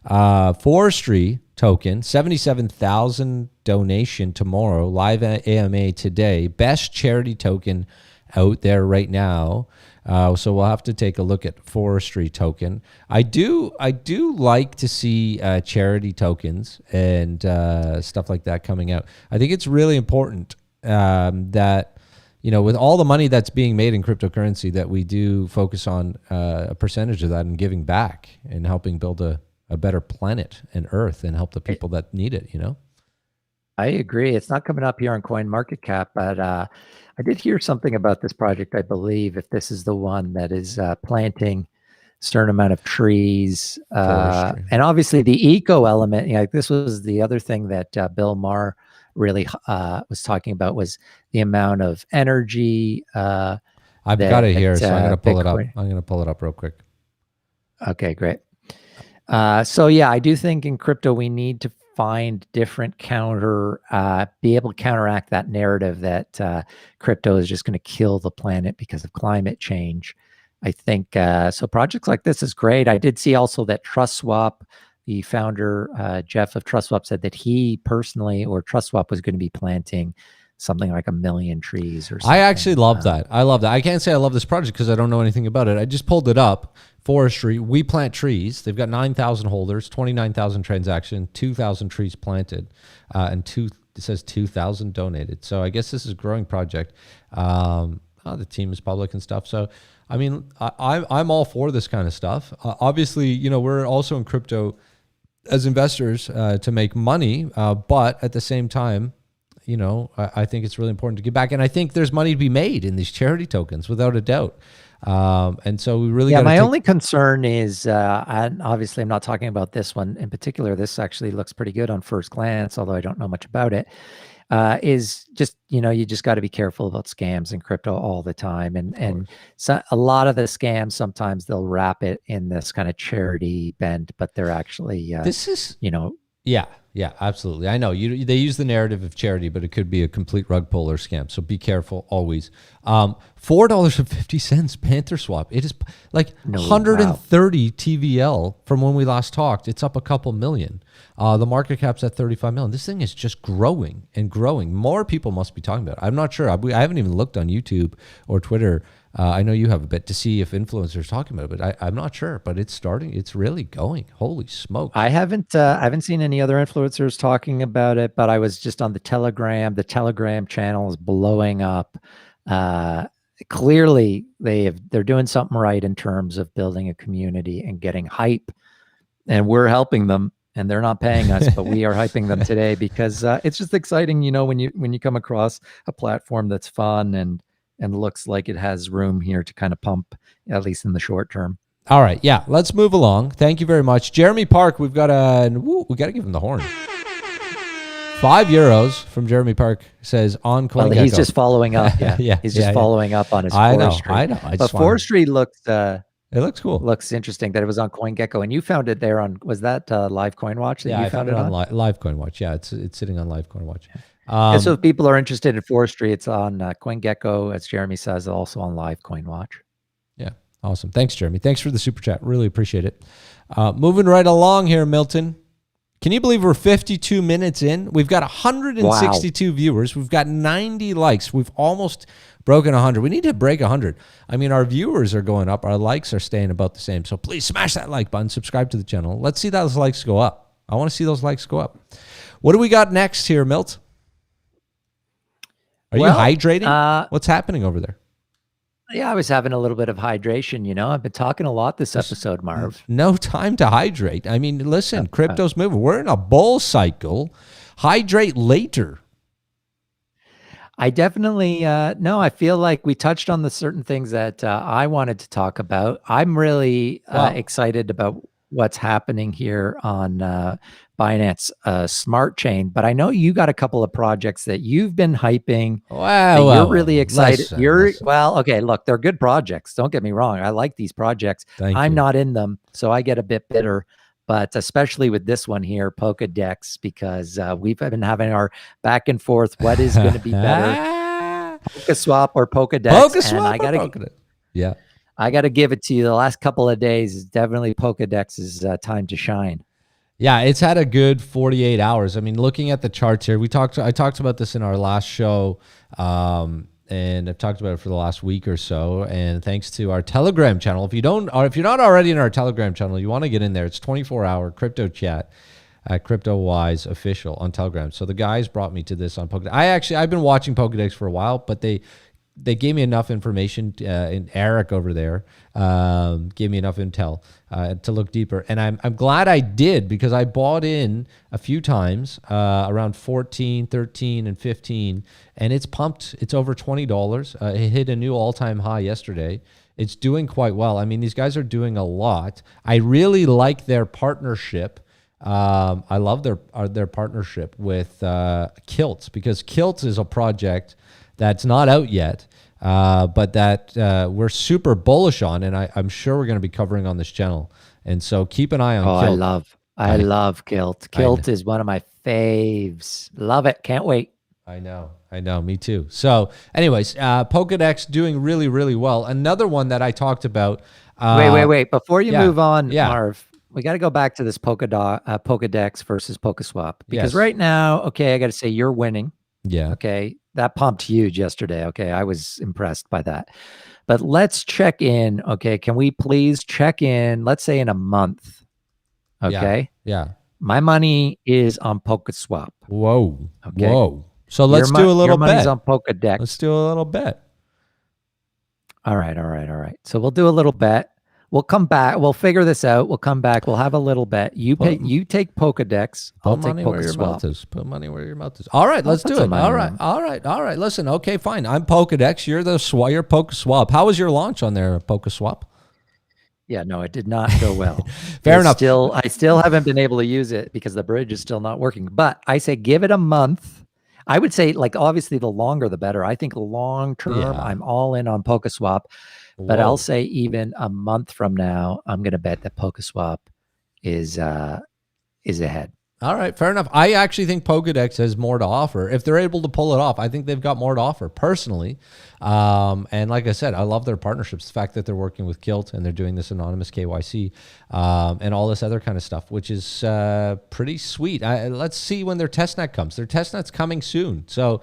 Forestry token, 77,000 donation tomorrow. Live AMA today. Best charity token out there right now. So we'll have to take a look at forestry token. I do like to see charity tokens and stuff like that coming out. I think it's really important that, you know, with all the money that's being made in cryptocurrency, that we do focus on a percentage of that and giving back and helping build a better planet and Earth and help the people that need it, you know? I agree. It's not coming up here on CoinMarketCap, but I did hear something about this project. I believe if this is the one that is planting a certain amount of trees, and obviously the eco element. You know, this was the other thing that Bill Maher really was talking about, was the amount of energy. I've got it here, so I'm going to pull it up. Bitcoin. I'm going to pull it up real quick. Okay, great. So yeah, I do think in crypto we need to find different be able to counteract that narrative that crypto is just going to kill the planet because of climate change. I think so. Projects like this is great. I did see also that TrustSwap, the founder Jeff of TrustSwap, said that he personally, or TrustSwap, was going to be planting something like 1 million trees or something. I actually love that. I love that. I can't say I love this project because I don't know anything about it. I just pulled it up. Forestry, we plant trees. They've got 9,000 holders, 29,000 transactions, 2,000 trees planted, and it says 2,000 donated. So I guess this is a growing project. The team is public and stuff. So, I mean, I'm all for this kind of stuff. Obviously, you know, we're also in crypto as investors to make money, but at the same time, you know, I think it's really important to give back. And I think there's money to be made in these charity tokens, without a doubt. And so we really my only concern is, and obviously I'm not talking about this one in particular. This actually looks pretty good on first glance, although I don't know much about it. Is just, you know, you just got to be careful about scams in crypto all the time. And so a lot of the scams, sometimes they'll wrap it in this kind of charity bent, but they're actually, this is, you know. Yeah, absolutely. I know they use the narrative of charity, but it could be a complete rug pull or scam. So be careful always. $4.50 PantherSwap. It is like 130 TVL from when we last talked. It's up a couple million. The market cap's at 35 million. This thing is just growing and growing. More people must be talking about it. I'm not sure. I haven't even looked on YouTube or Twitter. I know you have a bit to see if influencers are talking about it, but I'm not sure. But it's starting. It's really going. Holy smoke! I haven't seen any other influencers talking about it, but I was just on the Telegram. The Telegram channel is blowing up. Clearly, they're doing something right in terms of building a community and getting hype, and we're helping them. And they're not paying us, but we are hyping them today because it's just exciting, you know, when you come across a platform that's fun and looks like it has room here to kind of pump, at least in the short term. All right, yeah, let's move along. Thank you very much, Jeremy Park. We got to give him the horn. €5 from Jeremy Park says on CoinGecko. Well, he's just following up. Yeah, he's just following up on his forestry. I know. But forestry looks. It looks cool. Looks interesting that it was on CoinGecko, and you found it there on. Was that Live Coin Watch that you found it on? Live Coin Watch. Yeah, it's sitting on Live Coin Watch. So if people are interested in forestry, it's on CoinGecko, as Jeremy says, also on Live Coin Watch. Yeah, awesome. Thanks, Jeremy. Thanks for the super chat. Really appreciate it. Moving right along here, Milton. Can you believe we're 52 minutes in? We've got 162 viewers. We've got 90 likes. We've almost broken 100. We need to break 100. I mean, our viewers are going up. Our likes are staying about the same. So please smash that like button. Subscribe to the channel. Let's see those likes go up. I want to see those likes go up. What do we got next here, Milt? Are you hydrating? What's happening over there? Yeah, I was having a little bit of hydration. You know, I've been talking a lot this episode, Marv. No time to hydrate. I mean, listen, crypto's moving. We're in a bull cycle. Hydrate later. I definitely, no, I feel like we touched on the certain things that I wanted to talk about. I'm really excited about what's happening here on Binance Smart Chain, but I know you got a couple of projects that you've been hyping. Wow, you're really excited. Listen. Okay, look, they're good projects. Don't get me wrong. I like these projects. I'm not in them, so I get a bit bitter. But especially with this one here, PolkaDex, because we've been having our back and forth. What is going to be better, PolkaSwap or PolkaDex? PolkaSwap I got to give it to you. The last couple of days is definitely PolkaDex's time to shine. Yeah, it's had a good 48 hours. I mean, looking at the charts here, I talked about this in our last show. and I've talked about it for the last week or so. And thanks to our Telegram channel, if you're not already in our Telegram channel, you want to get in there. It's 24-hour crypto chat at CryptoWise Official on Telegram. So the guys brought me to this on PolkaDex. I've been watching PolkaDex for a while, but they gave me enough information, and Eric over there gave me enough intel to look deeper. And I'm glad I did, because I bought in a few times around 14, 13, and 15, and it's pumped. It's over $20. It hit a new all-time high yesterday. It's doing quite well. I mean, these guys are doing a lot. I really like their partnership. I love their partnership with Kilt, because Kilt is a project that's not out yet, but that we're super bullish on, and I'm sure we're going to be covering on this channel. And so keep an eye on Kilt. I love Kilt. Kilt is one of my faves. Love it. Can't wait. I know. Me too. So anyways, PolkaDex doing really, really well. Another one that I talked about. Wait. Before you move on, yeah. Marv, we got to go back to this PolkaDex versus PolkaSwap, because right now, okay, I got to say you're winning. Yeah. Okay. That pumped huge yesterday. Okay. I was impressed by that. But let's check in. Okay. Can we please check in, let's say in a month? Okay. Yeah. My money is on PolkaSwap. Whoa. Okay. Whoa. So let's do a little your bet. Money's on PolkaDex. Let's do a little bet. All right. So we'll do a little bet. We'll come back. We'll figure this out. We'll come back. We'll have a little bet. You take PolkaDex. I'll take money where your mouth PolkaSwap. is. Put money where your mouth is. All right, let's do it. All right. Listen, okay, fine. I'm PolkaDex. You're you're PolkaSwap. How was your launch on there, PolkaSwap? Yeah, no, it did not go well. Fair enough. I still haven't been able to use it because the bridge is still not working. But I say give it a month. I would say, like, obviously the longer the better. I think long term, I'm all in on PolkaSwap. But I'll say even a month from now, I'm going to bet that PolkaSwap is ahead. All right, fair enough. I actually think PolkaDex has more to offer. If they're able to pull it off, I think they've got more to offer personally. And like I said, I love their partnerships. The fact that they're working with Kilt and they're doing this anonymous KYC and all this other kind of stuff, which is pretty sweet. Let's see when their testnet comes. Their testnet's coming soon. So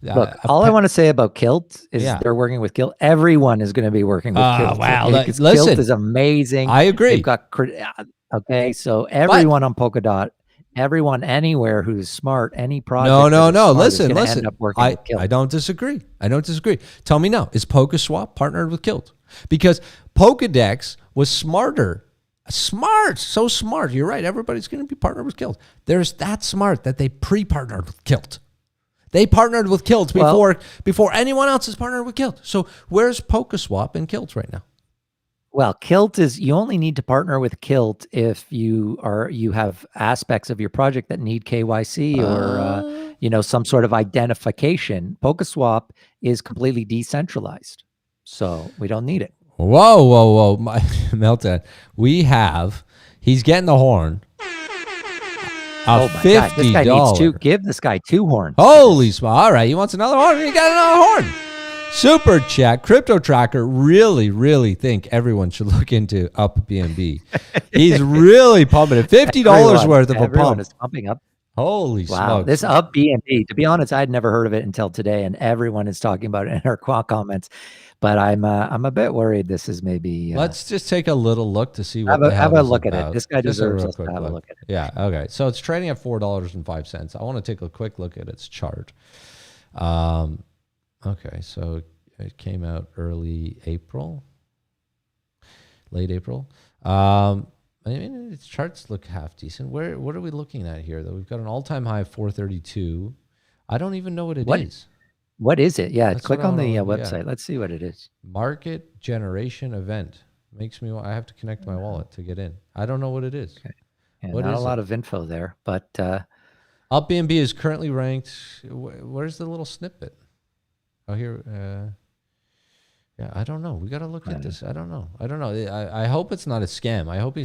look, all I want to say about Kilt is they're working with Kilt. Everyone is going to be working with Kilt. Wow. Okay? Listen, Kilt is amazing. I agree. They've got, okay, so everyone on Polkadot, everyone anywhere who's smart, any project. No. Listen. End up working with Kilt. I don't disagree. Tell me now, is PolkaSwap partnered with Kilt? Because PolkaDex was so smart. You're right. Everybody's going to be partnered with Kilt. There's that smart that they pre-partnered with Kilt. They partnered with Kilt before anyone else is partnered with Kilt. So where's PolkaSwap and Kilt right now? Well, Kilt is, you only need to partner with Kilt if you have aspects of your project that need KYC or some sort of identification. PolkaSwap is completely decentralized, so we don't need it. Whoa, Milton. He's getting the horn. Oh my God, this guy needs give this guy 2 horns. Holy small. All right, he wants another horn. He got another horn. Super chat. Crypto Tracker really think everyone should look into Up BNB. He's really pumping it. $50 worth of a pump. Everyone is pumping up. Holy smokes. This Up BNB, to be honest, I'd never heard of it until today, and everyone is talking about it in our comments. But I'm a bit worried this is maybe... Let's just take a little look to see what have a look at it. This guy deserves us to have a look at it. Yeah, okay. So it's trading at $4.05. I want to take a quick look at its chart. Okay, so it came out early April, late April. I mean, its charts look half decent. What are we looking at here, though? We've got an all-time high of 432. I don't even know what it is. What is it? Yeah, click on the website. Yeah. Let's see what it is. Market generation event. Makes me. I have to connect my wallet to get in. I don't know what it is. Okay. Yeah, not a lot of info there, but Up BNB is currently ranked. Where's the little snippet? Oh, here. Yeah, I don't know. We got to look at this. I don't know. I hope it's not a scam. I hope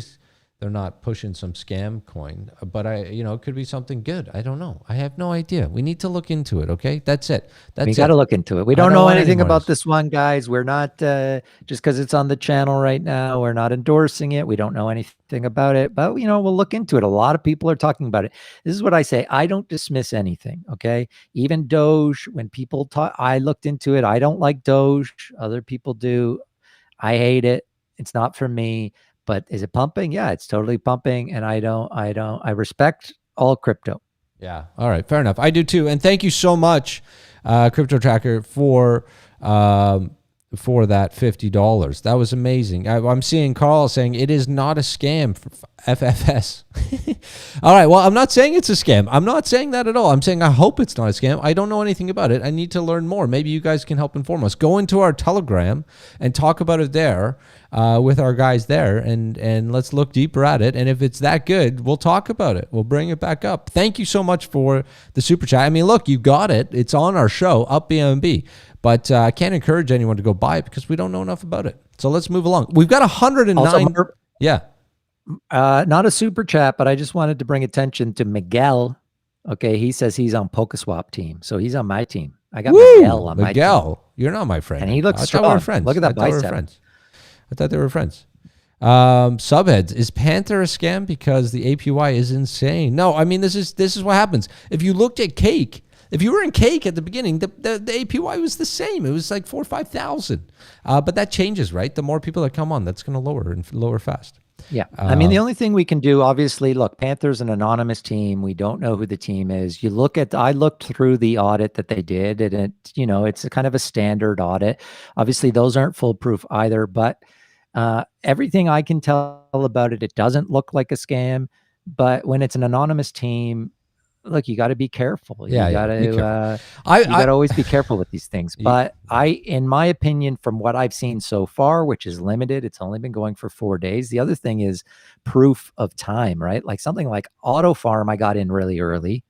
they're not pushing some scam coin, but it could be something good. I don't know. I have no idea. We need to look into it. Okay, that's it. We got to look into it. We don't know anything about this one, guys. We're not just because it's on the channel right now. We're not endorsing it. We don't know anything about it, but we'll look into it. A lot of people are talking about it. This is what I say. I don't dismiss anything. Okay, even Doge. When people talk, I looked into it. I don't like Doge. Other people do. I hate it. It's not for me. But is it pumping? Yeah, it's totally pumping. And I respect all crypto. Yeah. All right. Fair enough. I do too. And thank you so much, Crypto Tracker, for that $50. That was amazing. I'm seeing Carl saying it is not a scam for FFS. All right. Well, I'm not saying it's a scam. I'm not saying that at all. I'm saying I hope it's not a scam. I don't know anything about it. I need to learn more. Maybe you guys can help inform us. Go into our Telegram and talk about it there with our guys there, and let's look deeper at it. And if it's that good, we'll talk about it. We'll bring it back up. Thank you so much for the super chat. I mean, look, you got it. It's on our show, Up BNB. But I can't encourage anyone to go buy it because we don't know enough about it. So let's move along. We've got 109. Also, yeah. Not a super chat, but I just wanted to bring attention to Miguel. Okay, he says he's on PolkaSwap team, so he's on my team. I got Miguel on my team. Miguel, you're not my friend. And he looks strong. We were friends. Look at that bicep. I thought they were friends. Subheads, is Panther a scam because the APY is insane? No, I mean, this is what happens. If you looked at Cake, if you were in Cake at the beginning, the APY was the same. It was like 4,000 or 5,000. But that changes, right? The more people that come on, that's going to lower and lower fast. Yeah. I mean, the only thing we can do, obviously, look, Panther's an anonymous team. We don't know who the team is. I looked through the audit that they did, and it's a kind of a standard audit. Obviously, those aren't foolproof either, but everything I can tell about it, it doesn't look like a scam. But when it's an anonymous team, look, you got to be careful. You got to always be careful with these things. But in my opinion, from what I've seen so far, which is limited, it's only been going for 4 days. The other thing is proof of time, right? Like something like Auto Farm, I got in really early.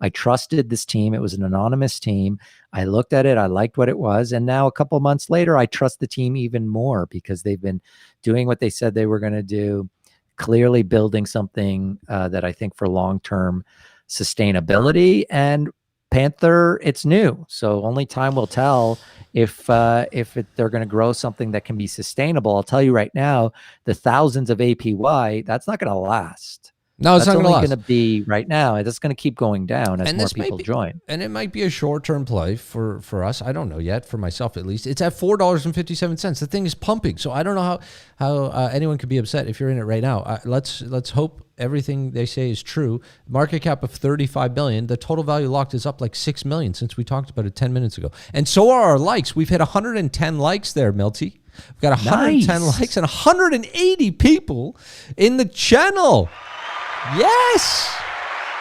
I trusted this team. It was an anonymous team. I looked at it. I liked what it was. And now a couple months later, I trust the team even more because they've been doing what they said they were going to do, clearly building something that I think for long-term sustainability. And Panther, it's new, so only time will tell if they're going to grow something that can be sustainable. I'll tell you right now, the thousands of APY, that's not going to last. No, it's not going to be right now. It's going to keep going down as more people join. And it might be a short-term play for us. I don't know yet, for myself at least. It's at $4.57. The thing is pumping, so I don't know how anyone could be upset if you're in it right now. Let's hope everything they say is true. Market cap of 35 billion. The total value locked is up like 6 million since we talked about it 10 minutes ago. And so are our likes. We've hit 110 likes there, Milty. We've got 110 likes and 180 people in the channel. Yes.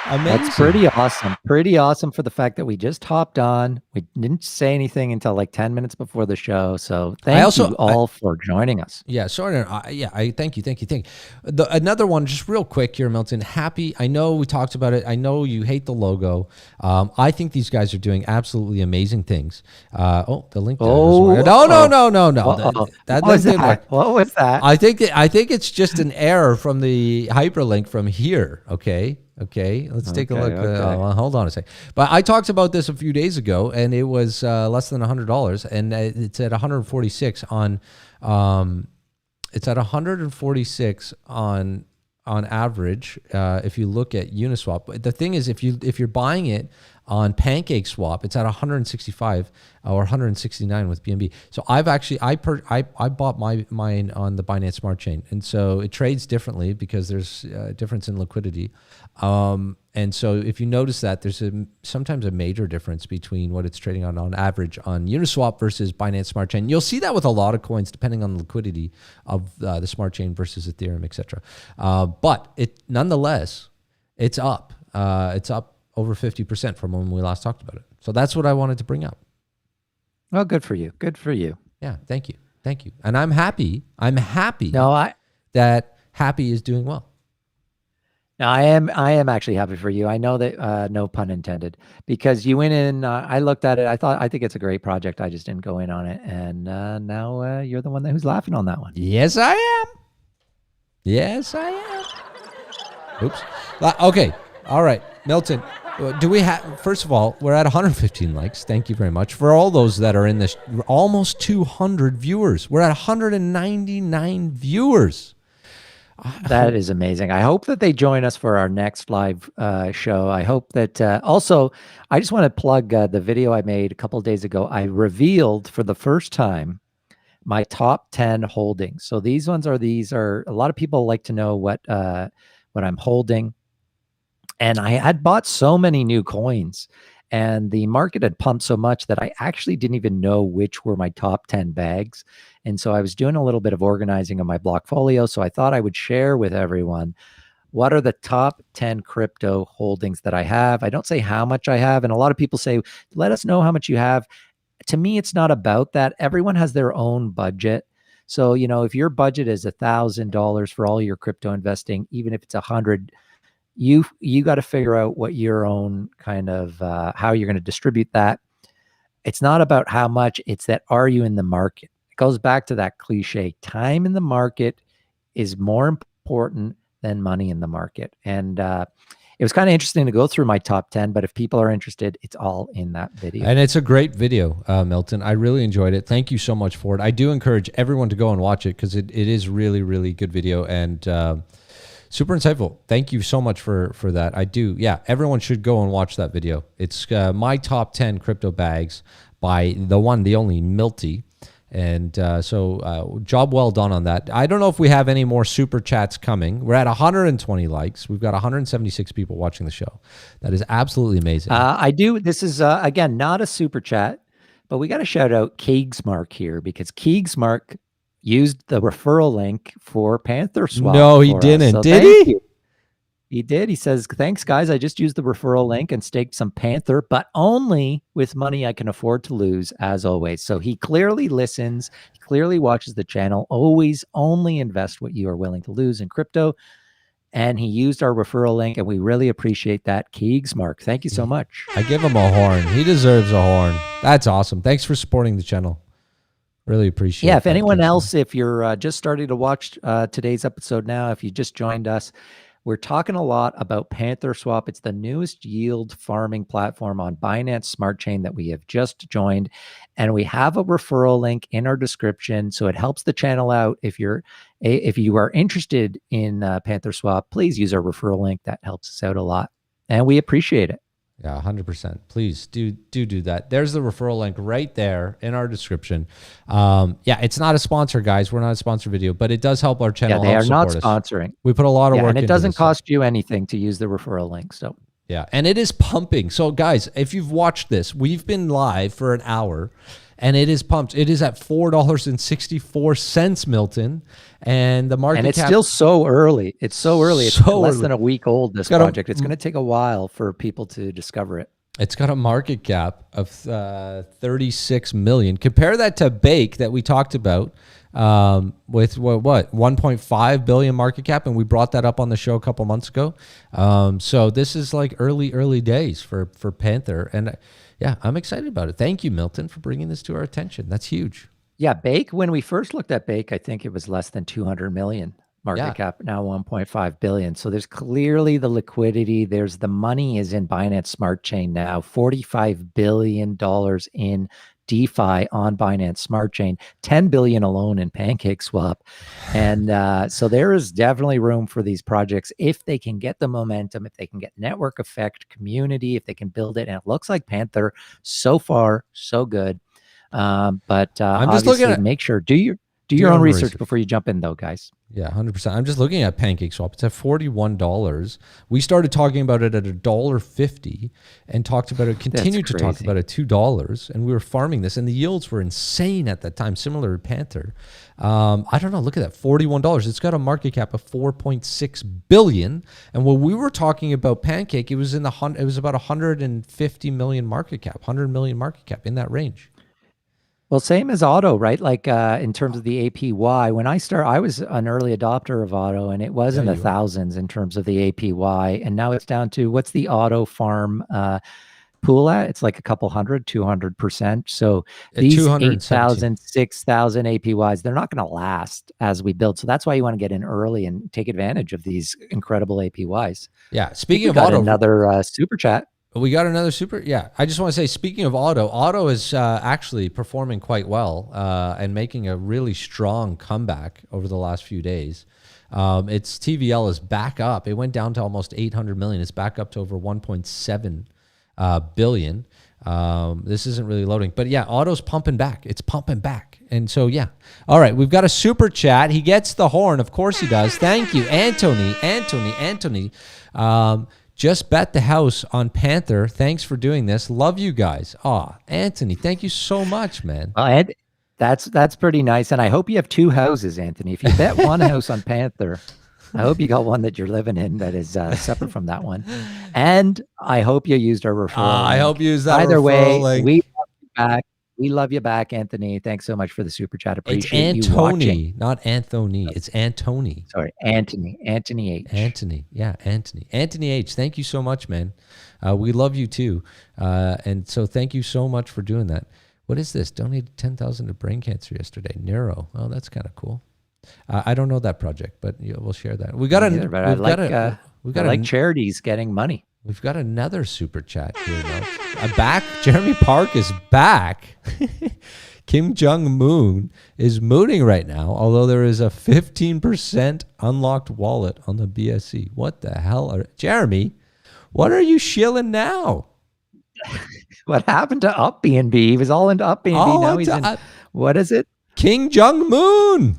Amazing. That's pretty awesome. Pretty awesome for the fact that we just hopped on. We didn't say anything until like 10 minutes before the show. So thank you all for joining us. Yeah, sorry. I thank you. Another one, just real quick here, Milton. Happy. I know we talked about it. I know you hate the logo. I think these guys are doing absolutely amazing things. The link. No. That was that? What was that? I think it's just an error from the hyperlink from here. Okay, let's take a look. Hold on a sec. But I talked about this a few days ago, and it was less than $100, and it's at 146 on. It's at 146 on average. If you look at Uniswap, but the thing is, if you're buying it on PancakeSwap, it's at 165 or 169 with BNB. So I bought mine on the Binance Smart Chain, and so it trades differently because there's a difference in liquidity. And so if you notice that there's sometimes a major difference between what it's trading on average on Uniswap versus Binance Smart Chain. You'll see that with a lot of coins depending on the liquidity of the Smart Chain versus Ethereum, etc. But nonetheless, it's up. It's up over 50% from when we last talked about it. So that's what I wanted to bring up. Well, good for you. Good for you. Yeah, thank you. And I'm happy. That Happy is doing well. No, I am actually happy for you. I know that, no pun intended, because you went in, I looked at it. I think it's a great project. I just didn't go in on it. And now you're the one who's laughing on that one. Yes, I am. Oops. Okay. All right. Milton, do we have, first of all, we're at 115 likes. Thank you very much. For all those that are in this, almost 200 viewers. We're at 199 viewers. That is amazing. I hope that they join us for our next live show. I hope that also, I just want to plug the video I made a couple of days ago. I revealed for the first time my top 10 holdings. So these are a lot of people like to know what I'm holding. And I had bought so many new coins and the market had pumped so much that I actually didn't even know which were my top 10 bags. And so I was doing a little bit of organizing of my Blockfolio. So I thought I would share with everyone what are the top 10 crypto holdings that I have. I don't say how much I have. And a lot of people say, let us know how much you have. To me, it's not about that. Everyone has their own budget. So, if your budget is $1,000 for all your crypto investing, even if it's 100, you got to figure out what your own kind of how you're going to distribute that. It's not about how much, it's that, are you in the market? It goes back to that cliche, time in the market is more important than money in the market. And it was kind of interesting to go through my top 10, but if people are interested, it's all in that video. And it's a great video, Milton. I really enjoyed it. Thank you so much for it. I do encourage everyone to go and watch it because it is really, really good video and super insightful. Thank you so much for that. I do. Yeah, everyone should go and watch that video. It's my top 10 crypto bags by the one, the only Milty. And so job well done on that. I don't know if we have any more super chats coming. We're at 120 likes. We've got 176 people watching the show. That is absolutely amazing. I do. This is, again, not a super chat, but we got to shout out Keegsmark here because Keegsmark used the referral link for PantherSwap. No, he didn't. So did he? He did. He says, thanks, guys. I just used the referral link and staked some Panther, but only with money I can afford to lose, as always. So he clearly listens. He clearly watches the channel. Always only invest what you are willing to lose in crypto. And he used our referral link, and we really appreciate that. Keegsmark, thank you so much. I give him a horn. He deserves a horn. That's awesome. Thanks for supporting the channel. Really appreciate it. Yeah, if anyone else, if you're just starting to watch today's episode now, if you just joined us, we're talking a lot about PantherSwap. It's the newest yield farming platform on Binance Smart Chain that we have just joined. And we have a referral link in our description. So it helps the channel out. If you are interested in PantherSwap, please use our referral link. That helps us out a lot. And we appreciate it. Yeah, 100%. Please do that. There's the referral link right there in our description. Yeah, it's not a sponsor, guys. We're not a sponsor video, but it does help our channel. Yeah, they are not sponsoring. We put a lot of work and it into doesn't this. cost you anything to use the referral link. So yeah, and it is pumping. So guys, if you've watched this, we've been live for an hour and it is pumped. It is at $4.64, Milton. And the market it's cap, still so early. It's so early. It's less than a week old, this project. It's going to take a while for people to discover it. It's got a market cap of 36 million. Compare that to Bake that we talked about with what 1.5 billion market cap, and we brought that up on the show a couple months ago. So this is like early days for Panther, and yeah, I'm excited about it. Thank you, Milton, for bringing this to our attention. That's huge. Yeah, Bake, when we first looked at Bake, I think it was less than 200 million market cap, now 1.5 billion. So there's clearly the liquidity. There's the money is in Binance Smart Chain now, $45 billion in DeFi on Binance Smart Chain, 10 billion alone in PancakeSwap. And so there is definitely room for these projects if they can get the momentum, if they can get network effect, community, if they can build it. And it looks like Panther, so far, so good. But I'm just looking at, make sure, do your own research before you jump in though, guys. Yeah, 100%. I'm just looking at PancakeSwap. It's at $41. We started talking about it at $1.50 and talked about it, continued to talk about it at $2. And we were farming this and the yields were insane at that time, similar to Panther. I don't know. Look at that, $41. It's got a market cap of 4.6 billion. And when we were talking about Pancake, it was about 150 million market cap, 100 million market cap, in that range. Well, same as auto, right? Like in terms of the APY, when I was an early adopter of auto, and it was in the thousands in terms of the APY, and now it's down to what's the auto farm pool at? It's like a couple 200%. So At these 217. 8,000, 6,000 APYs, they're not going to last as we build. So that's why you want to get in early and take advantage of these incredible APYs. Yeah. Speaking of got auto, another super chat. we got another super. Yeah. I just want to say, speaking of auto is actually performing quite well and making a really strong comeback over the last few days. Its TVL is back up. It went down to almost 800 million. It's back up to over 1.7 billion. This isn't really loading, but yeah, auto's pumping back. It's pumping back. And so, yeah. All right. We've got a super chat. He gets the horn. Of course he does. Thank you, Anthony. Just bet the house on Panther. Thanks for doing this. Love you guys. Anthony, thank you so much, man. Well, that's pretty nice. And I hope you have two houses, Anthony. If you bet one house on Panther, I hope you got one that you're living in that is separate from that one. And I hope you used our referral. I hope you used that Either referral way, link. we love you back. We love you back, Anthony. Thanks so much for the super chat. Appreciate it's you Antony, watching. not Anthony. It's Antony. Sorry, Anthony H. Anthony. Yeah, Anthony. Anthony H. Thank you so much, man. We love you too. And so thank you so much for doing that. What is this? Donated 10,000 to brain cancer yesterday. Neuro. Oh, that's kind of cool. I don't know that project, but we'll share that. We got I like charities getting money. We've got another super chat here. Back. Jeremy Park is back. Kim Jong-un is mooning right now, although there is a 15% unlocked wallet on the BSC. What the hell? Jeremy, what are you shilling now? What happened to UpBNB? He was all into UpBNB. Now he's in, what is it? King Jong-un.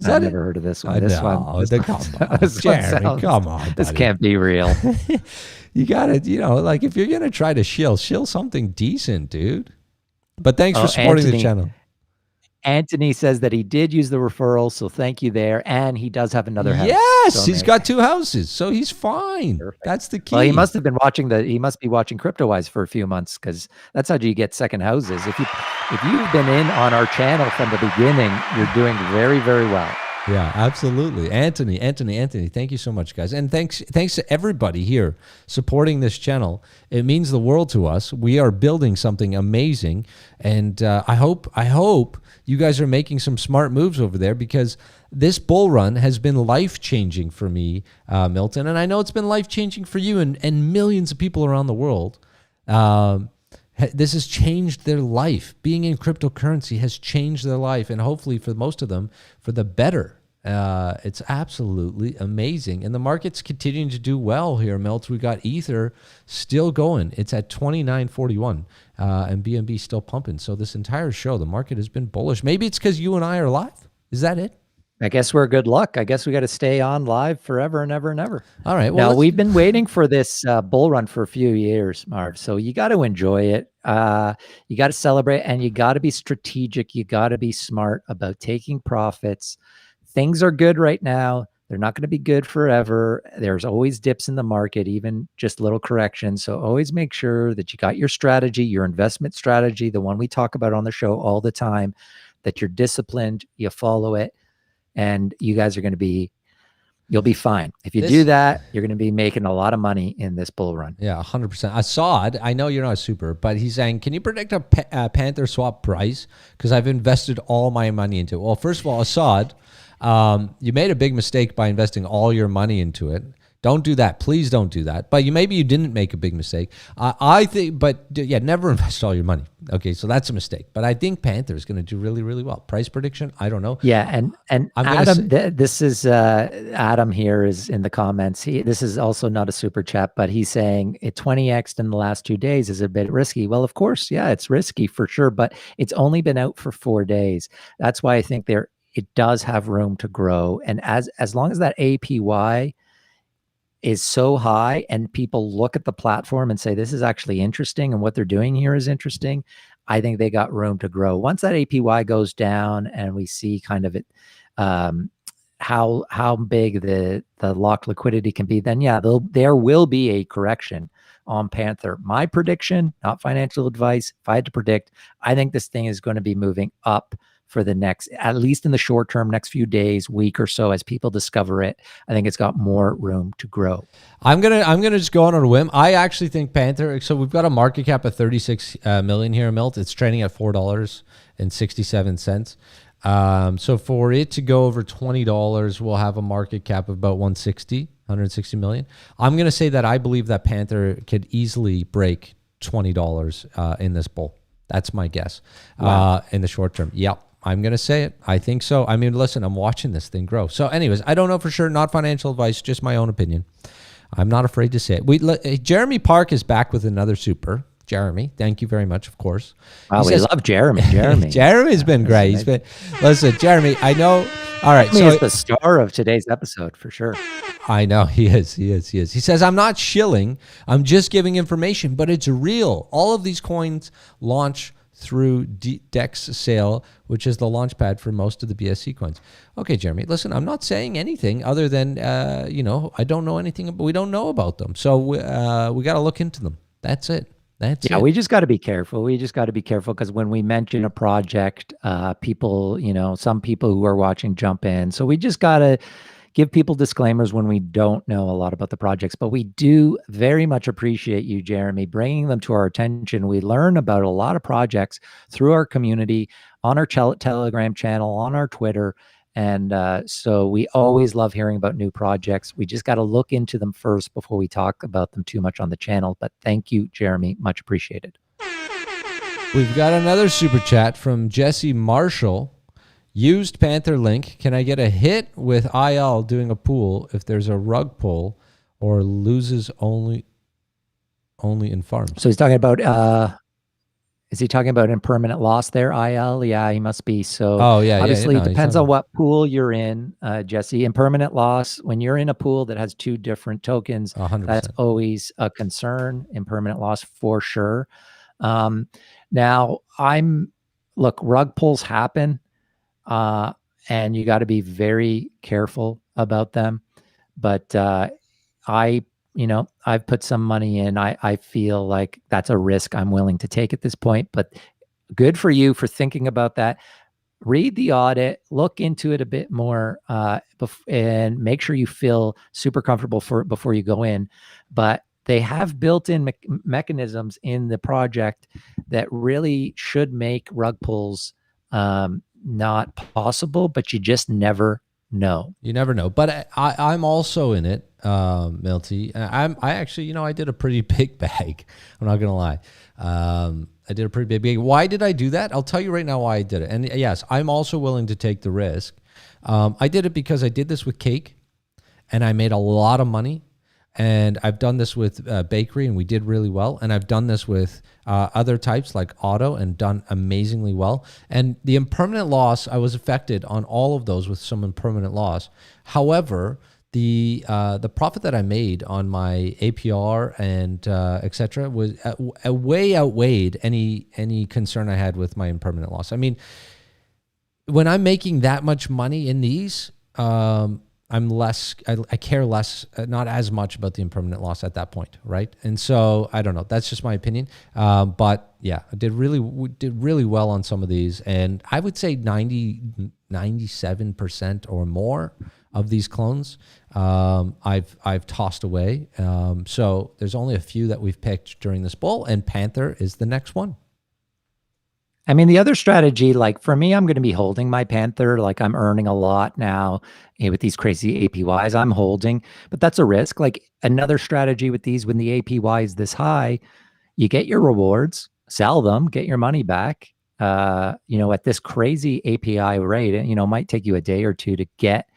I've never heard of this one. This one. Jeremy, come on. This can't be real. You got to, like if you're going to try to shill something decent, dude. But thanks for supporting the channel. Anthony says that he did use the referral, so thank you there. And he does have another house. Yes, he's got two houses, so he's fine. Perfect. That's the key. Well, he must have been watching he must be watching CryptoWise for a few months, because that's how you get second houses. If you've been in on our channel from the beginning, you're doing very, very well. Yeah, absolutely. Anthony, thank you so much, guys. And thanks to everybody here supporting this channel. It means the world to us. We are building something amazing. And I hope you guys are making some smart moves over there, because this bull run has been life-changing for me, Milton. And I know it's been life-changing for you and millions of people around the world. This has changed their life. Being in cryptocurrency has changed their life, and hopefully for most of them, for the better. It's absolutely amazing. And the market's continuing to do well here, Milt. We got Ether still going. It's at 29.41, and BNB still pumping. So this entire show, the market has been bullish. Maybe it's because you and I are live. Is that it? I guess we're good luck. I guess we got to stay on live forever and ever and ever. All right. Well, now, we've been waiting for this bull run for a few years, Marv. So you got to enjoy it. You got to celebrate, and you got to be strategic. You got to be smart about taking profits. Things are good right now. They're not going to be good forever. There's always dips in the market, even just little corrections. So always make sure that you got your strategy, your investment strategy, the one we talk about on the show all the time, that you're disciplined, you follow it. And you guys are going to you'll be fine. If you do that, you're going to be making a lot of money in this bull run. Yeah, 100%. Assad, I know you're not a super, but he's saying, can you predict a PantherSwap price? Because I've invested all my money into it. Well, first of all, Assad, you made a big mistake by investing all your money into it. Don't do that. Please don't do that. But maybe you didn't make a big mistake. I think, but yeah, never invest all your money. Okay, so that's a mistake. But I think Panther is going to do really, really well. Price prediction, I don't know. Yeah, and Adam, this is Adam here is in the comments. This is also not a super chat, but he's saying it 20x'd in the last 2 days is a bit risky. Well, of course, yeah, it's risky for sure, but it's only been out for 4 days. That's why I think it does have room to grow. And as long as that APY is so high and people look at the platform and say, this is actually interesting and what they're doing here is interesting, I think they got room to grow. Once that APY goes down and we see kind of it, how big the locked liquidity can be, then yeah, there will be a correction on Panther. My prediction, not financial advice, if I had to predict, I think this thing is going to be moving up for the next, at least in the short term, next few days, week or so, as people discover it. I think it's got more room to grow. I'm gonna just go on a whim. I actually think Panther. So we've got a market cap of 36 million here, Milt. It's trading at $4.67. So for it to go over $20, we'll have a market cap of about 160 million. I'm gonna say that I believe that Panther could easily break $20 in this bull. That's my guess. Wow. In the short term. Yep. I'm going to say it. I think so. I mean, listen, I'm watching this thing grow. So anyways, I don't know for sure. Not financial advice, just my own opinion. I'm not afraid to say it. Jeremy Park is back with another super. Jeremy, thank you very much, of course. Wow, we love Jeremy. Jeremy's been great. He's been, listen, Jeremy, I know. All right. So he's the star of today's episode for sure. I know he is. He says, I'm not shilling. I'm just giving information, but it's real. All of these coins launch through DEX sale, which is the launch pad for most of the BSC coins. Okay, Jeremy, listen, I'm not saying anything other than, I don't know anything, but we don't know about them. So we got to look into them. That's it. We just got to be careful. We just got to be careful because when we mention a project, people, some people who are watching jump in. So we just got to give people disclaimers when we don't know a lot about the projects. But we do very much appreciate you, Jeremy, bringing them to our attention. We learn about a lot of projects through our community, on our Telegram channel, on our Twitter. And so we always love hearing about new projects. We just got to look into them first before we talk about them too much on the channel. But thank you, Jeremy. Much appreciated. We've got another super chat from Jesse Marshall. Used Panther link. Can I get a hit with IL doing a pool if there's a rug pull or loses only in farms? So he's talking about... Is he talking about impermanent loss there, IL? Yeah, he must be. So obviously it depends on what pool you're in, Jesse. Impermanent loss, when you're in a pool that has two different tokens, 100%. That's always a concern. Impermanent loss for sure. Now, look, rug pulls happen, and you got to be very careful about them. But I've put some money in. I feel like that's a risk I'm willing to take at this point, but good for you for thinking about that. Read the audit, look into it a bit more, and make sure you feel super comfortable before you go in. But they have built-in mechanisms in the project that really should make rug pulls not possible, but you just never know. You never know. But I'm also in it, Milty. I actually, I did a pretty big bag. I'm not gonna lie. I did a pretty big bag. Why did I do that? I'll tell you right now why I did it. And yes, I'm also willing to take the risk. I did it because I did this with Cake, and I made a lot of money. And I've done this with Bakery, and we did really well. And I've done this with other types like Auto and done amazingly well. And the impermanent loss, I was affected on all of those with some impermanent loss. However, the profit that I made on my APR and etc. was way outweighed any concern I had with my impermanent loss. I mean, when I'm making that much money in these, I care less, not as much about the impermanent loss at that point, right? And so I don't know. That's just my opinion. But yeah, I did really well on some of these, and I would say 97% or more of these clones I've tossed away. So there's only a few that we've picked during this bull, and Panther is the next one. I mean, the other strategy, like for me, I'm going to be holding my Panther. Like I'm earning a lot now with these crazy APYs. I'm holding, but that's a risk. Like another strategy with these, when the APY is this high, you get your rewards, sell them, get your money back. At this crazy API rate, it might take you a day or two to get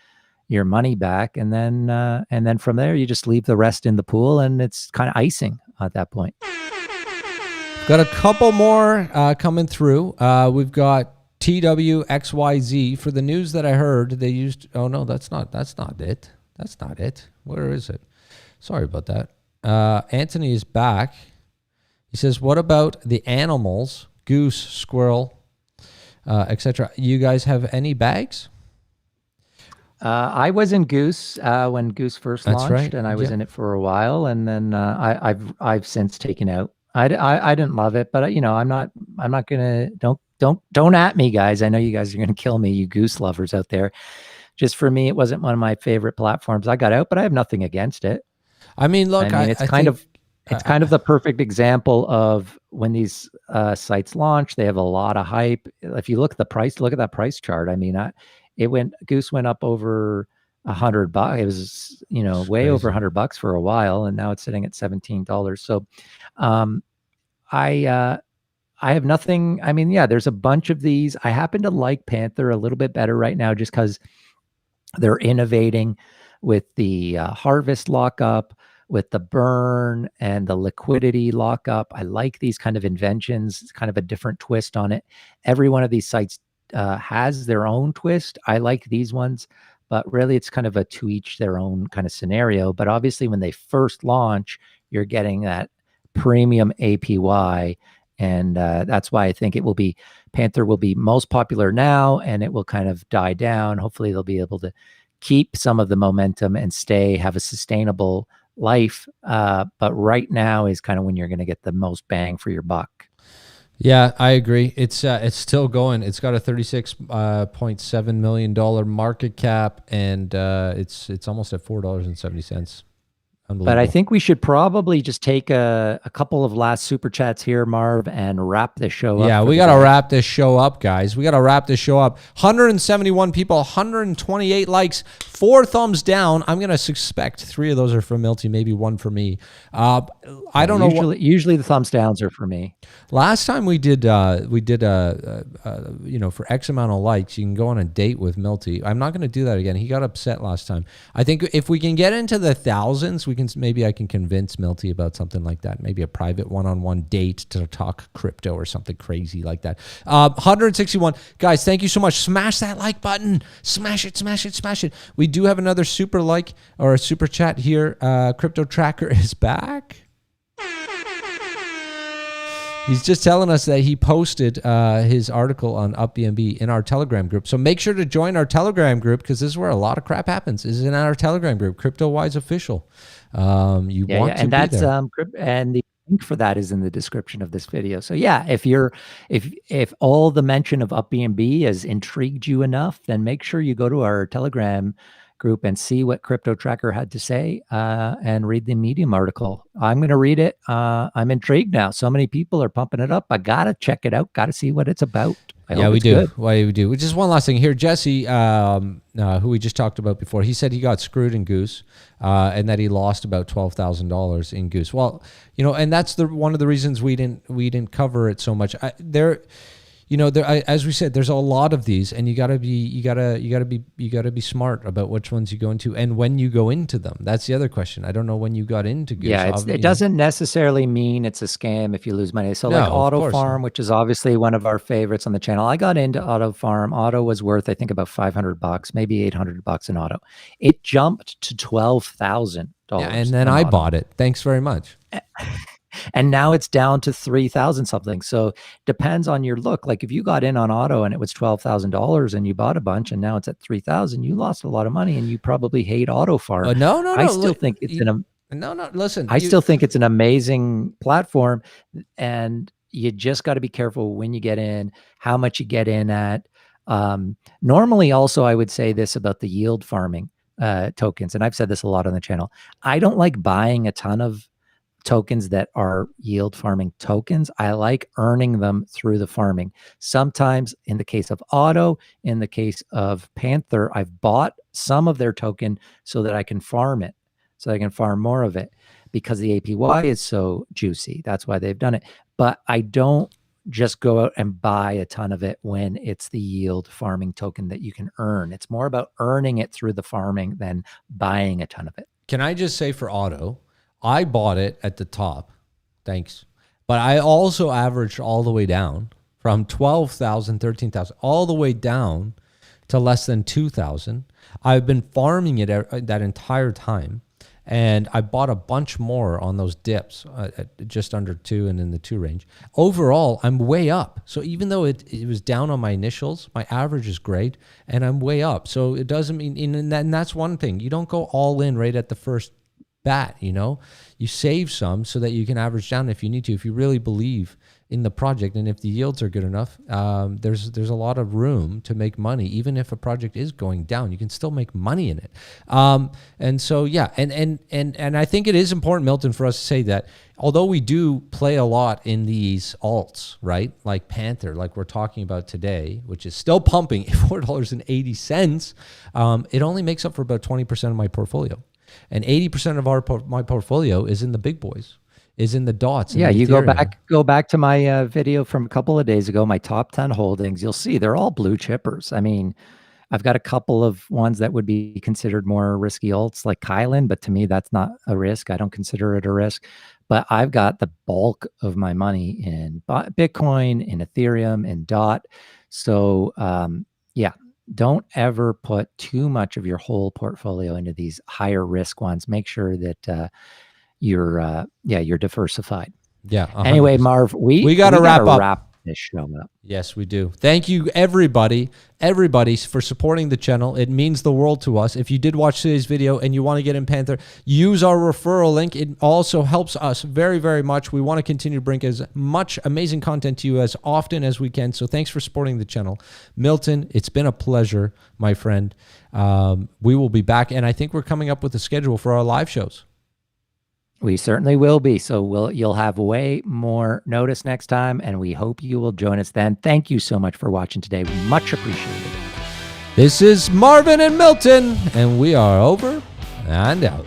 your money back, and then from there you just leave the rest in the pool, and it's kind of icing at that point. Got a couple more coming through. We've got TWXYZ. For the news that I heard, they used... Oh, no, that's not it. That's not it. Where is it? Sorry about that. Anthony is back. He says, what about the animals? Goose, squirrel, etc. You guys have any bags? I was in Goose when Goose first launched, right. And I was in it for a while, and then I've since taken out. I didn't love it, but I'm not gonna, don't don't at me, guys. I know you guys are going to kill me, you goose lovers out there. Just for me, it wasn't one of my favorite platforms. I got out, but I have nothing against it. I mean, look, it's kind of the perfect example of when these sites launch, they have a lot of hype. If you look at the price, look at that price chart. I mean, Goose went up over $100. It was, way over $100 for a while, and now it's sitting at $17. So, I have nothing. I mean, yeah, there's a bunch of these. I happen to like Panther a little bit better right now, just because they're innovating with the harvest lockup, with the burn and the liquidity lockup. I like these kind of inventions. It's kind of a different twist on it. Every one of these sites has their own twist. I like these ones, but really it's kind of a to each their own kind of scenario. But obviously when they first launch, you're getting that premium APY. And that's why I think Panther will be most popular now, and it will kind of die down. Hopefully they'll be able to keep some of the momentum and have a sustainable life. But right now is kind of when you're going to get the most bang for your buck. Yeah, I agree. It's still going. It's got a $36.7 million market cap, and it's almost at $4.70. But I think we should probably just take a couple of last super chats here, Marv, and wrap this show up. Yeah, we got to wrap this show up, guys. We got to wrap this show up. 171 people, 128 likes, 4 thumbs down. I'm going to suspect 3 of those are for Milty, maybe 1 for me. I don't know. Usually the thumbs downs are for me. Last time we did for X amount of likes, you can go on a date with Milty. I'm not going to do that again. He got upset last time. I think if we can get into the thousands, maybe I can convince Milty about something like that. Maybe a private one-on-one date to talk crypto or something crazy like that. 161 guys, thank you so much. Smash that like button. Smash it, smash it, smash it. We do have another super like or a super chat here. Crypto Tracker is back. He's just telling us that he posted his article on UpBNB in our Telegram group. So make sure to join our Telegram group, because this is where a lot of crap happens. This is in our Telegram group, CryptoWise Official. And that's and the link for that is in the description of this video. So yeah, if all the mention of UpBNB has intrigued you enough, then make sure you go to our Telegram group and see what Crypto Tracker had to say and read the Medium article. I'm going to read it. I'm intrigued now. So many people are pumping it up. I got to check it out. Got to see what it's about. We do. Why we do. Just one last thing here. Jesse, who we just talked about before, he said he got screwed in Goose and that he lost about $12,000 in Goose. Well, and that's one of the reasons we didn't cover it so much. As we said, there's a lot of these, and you gotta be smart about which ones you go into and when you go into them. That's the other question. I don't know when you got into Goose. Yeah, it doesn't necessarily mean it's a scam if you lose money. So like Auto Farm, which is obviously one of our favorites on the channel. I got into Auto Farm. Auto was worth, I think, about $500, maybe $800 in Auto. It jumped to $12,000. Yeah, and then I bought it. Thanks very much. And now it's down to 3,000 something. So depends on your look. Like if you got in on Auto and it was $12,000 and you bought a bunch and now it's at 3,000, you lost a lot of money, and you probably hate Auto Farm. No. I still think it's listen. Still think it's an amazing platform, and you just got to be careful when you get in, how much you get in at. Normally, also, I would say this about the yield farming tokens, and I've said this a lot on the channel. I don't like buying a ton of tokens that are yield farming tokens. I like earning them through the farming. Sometimes in the case of Auto, in the case of Panther, I've bought some of their token so that I can farm it, so I can farm more of it, because the APY is so juicy. That's why they've done it. But I don't just go out and buy a ton of it when it's the yield farming token that you can earn. It's more about earning it through the farming than buying a ton of it. Can I just say for Auto, I bought it at the top, thanks. But I also averaged all the way down from 12,000, 13,000, all the way down to less than 2,000. I've been farming it that entire time. And I bought a bunch more on those dips at just under 2 and in the 2 range. Overall, I'm way up. So even though it was down on my initials, my average is great, and I'm way up. So it doesn't mean, and that's one thing. You don't go all in right at the first bat, you know, you save some so that you can average down if you need to, if you really believe in the project. And if the yields are good enough, there's a lot of room to make money. Even if a project is going down, you can still make money in it. And so, yeah, and I think it is important, Milton, for us to say that although we do play a lot in these alts, right? Like Panther, like we're talking about today, which is still pumping $4.80, it only makes up for about 20% of my portfolio. And 80% of my portfolio is in the big boys, is in the dots. Yeah, you go back to my video from a couple of days ago, my top 10 holdings. You'll see they're all blue chippers. I mean, I've got a couple of ones that would be considered more risky alts like Kylan, but to me, that's not a risk. I don't consider it a risk. But I've got the bulk of my money in Bitcoin, in Ethereum, in DOT. So yeah, don't ever put too much of your whole portfolio into these higher risk ones. Make sure that you're diversified. Yeah. 100%. Anyway, Marv, we got to wrap this show up. Yes, we do. Thank you, everybody for supporting the channel. It means the world to us. If you did watch today's video and you want to get in Panther, use our referral link. It also helps us very, very much. We want to continue to bring as much amazing content to you as often as we can. So thanks for supporting the channel. Milton, it's been a pleasure, my friend. We will be back, and I think we're coming up with a schedule for our live shows. We certainly will be. So you'll have way more notice next time, and we hope you will join us then. Thank you so much for watching today. Much appreciated. This is Marvin and Milton, and we are over and out.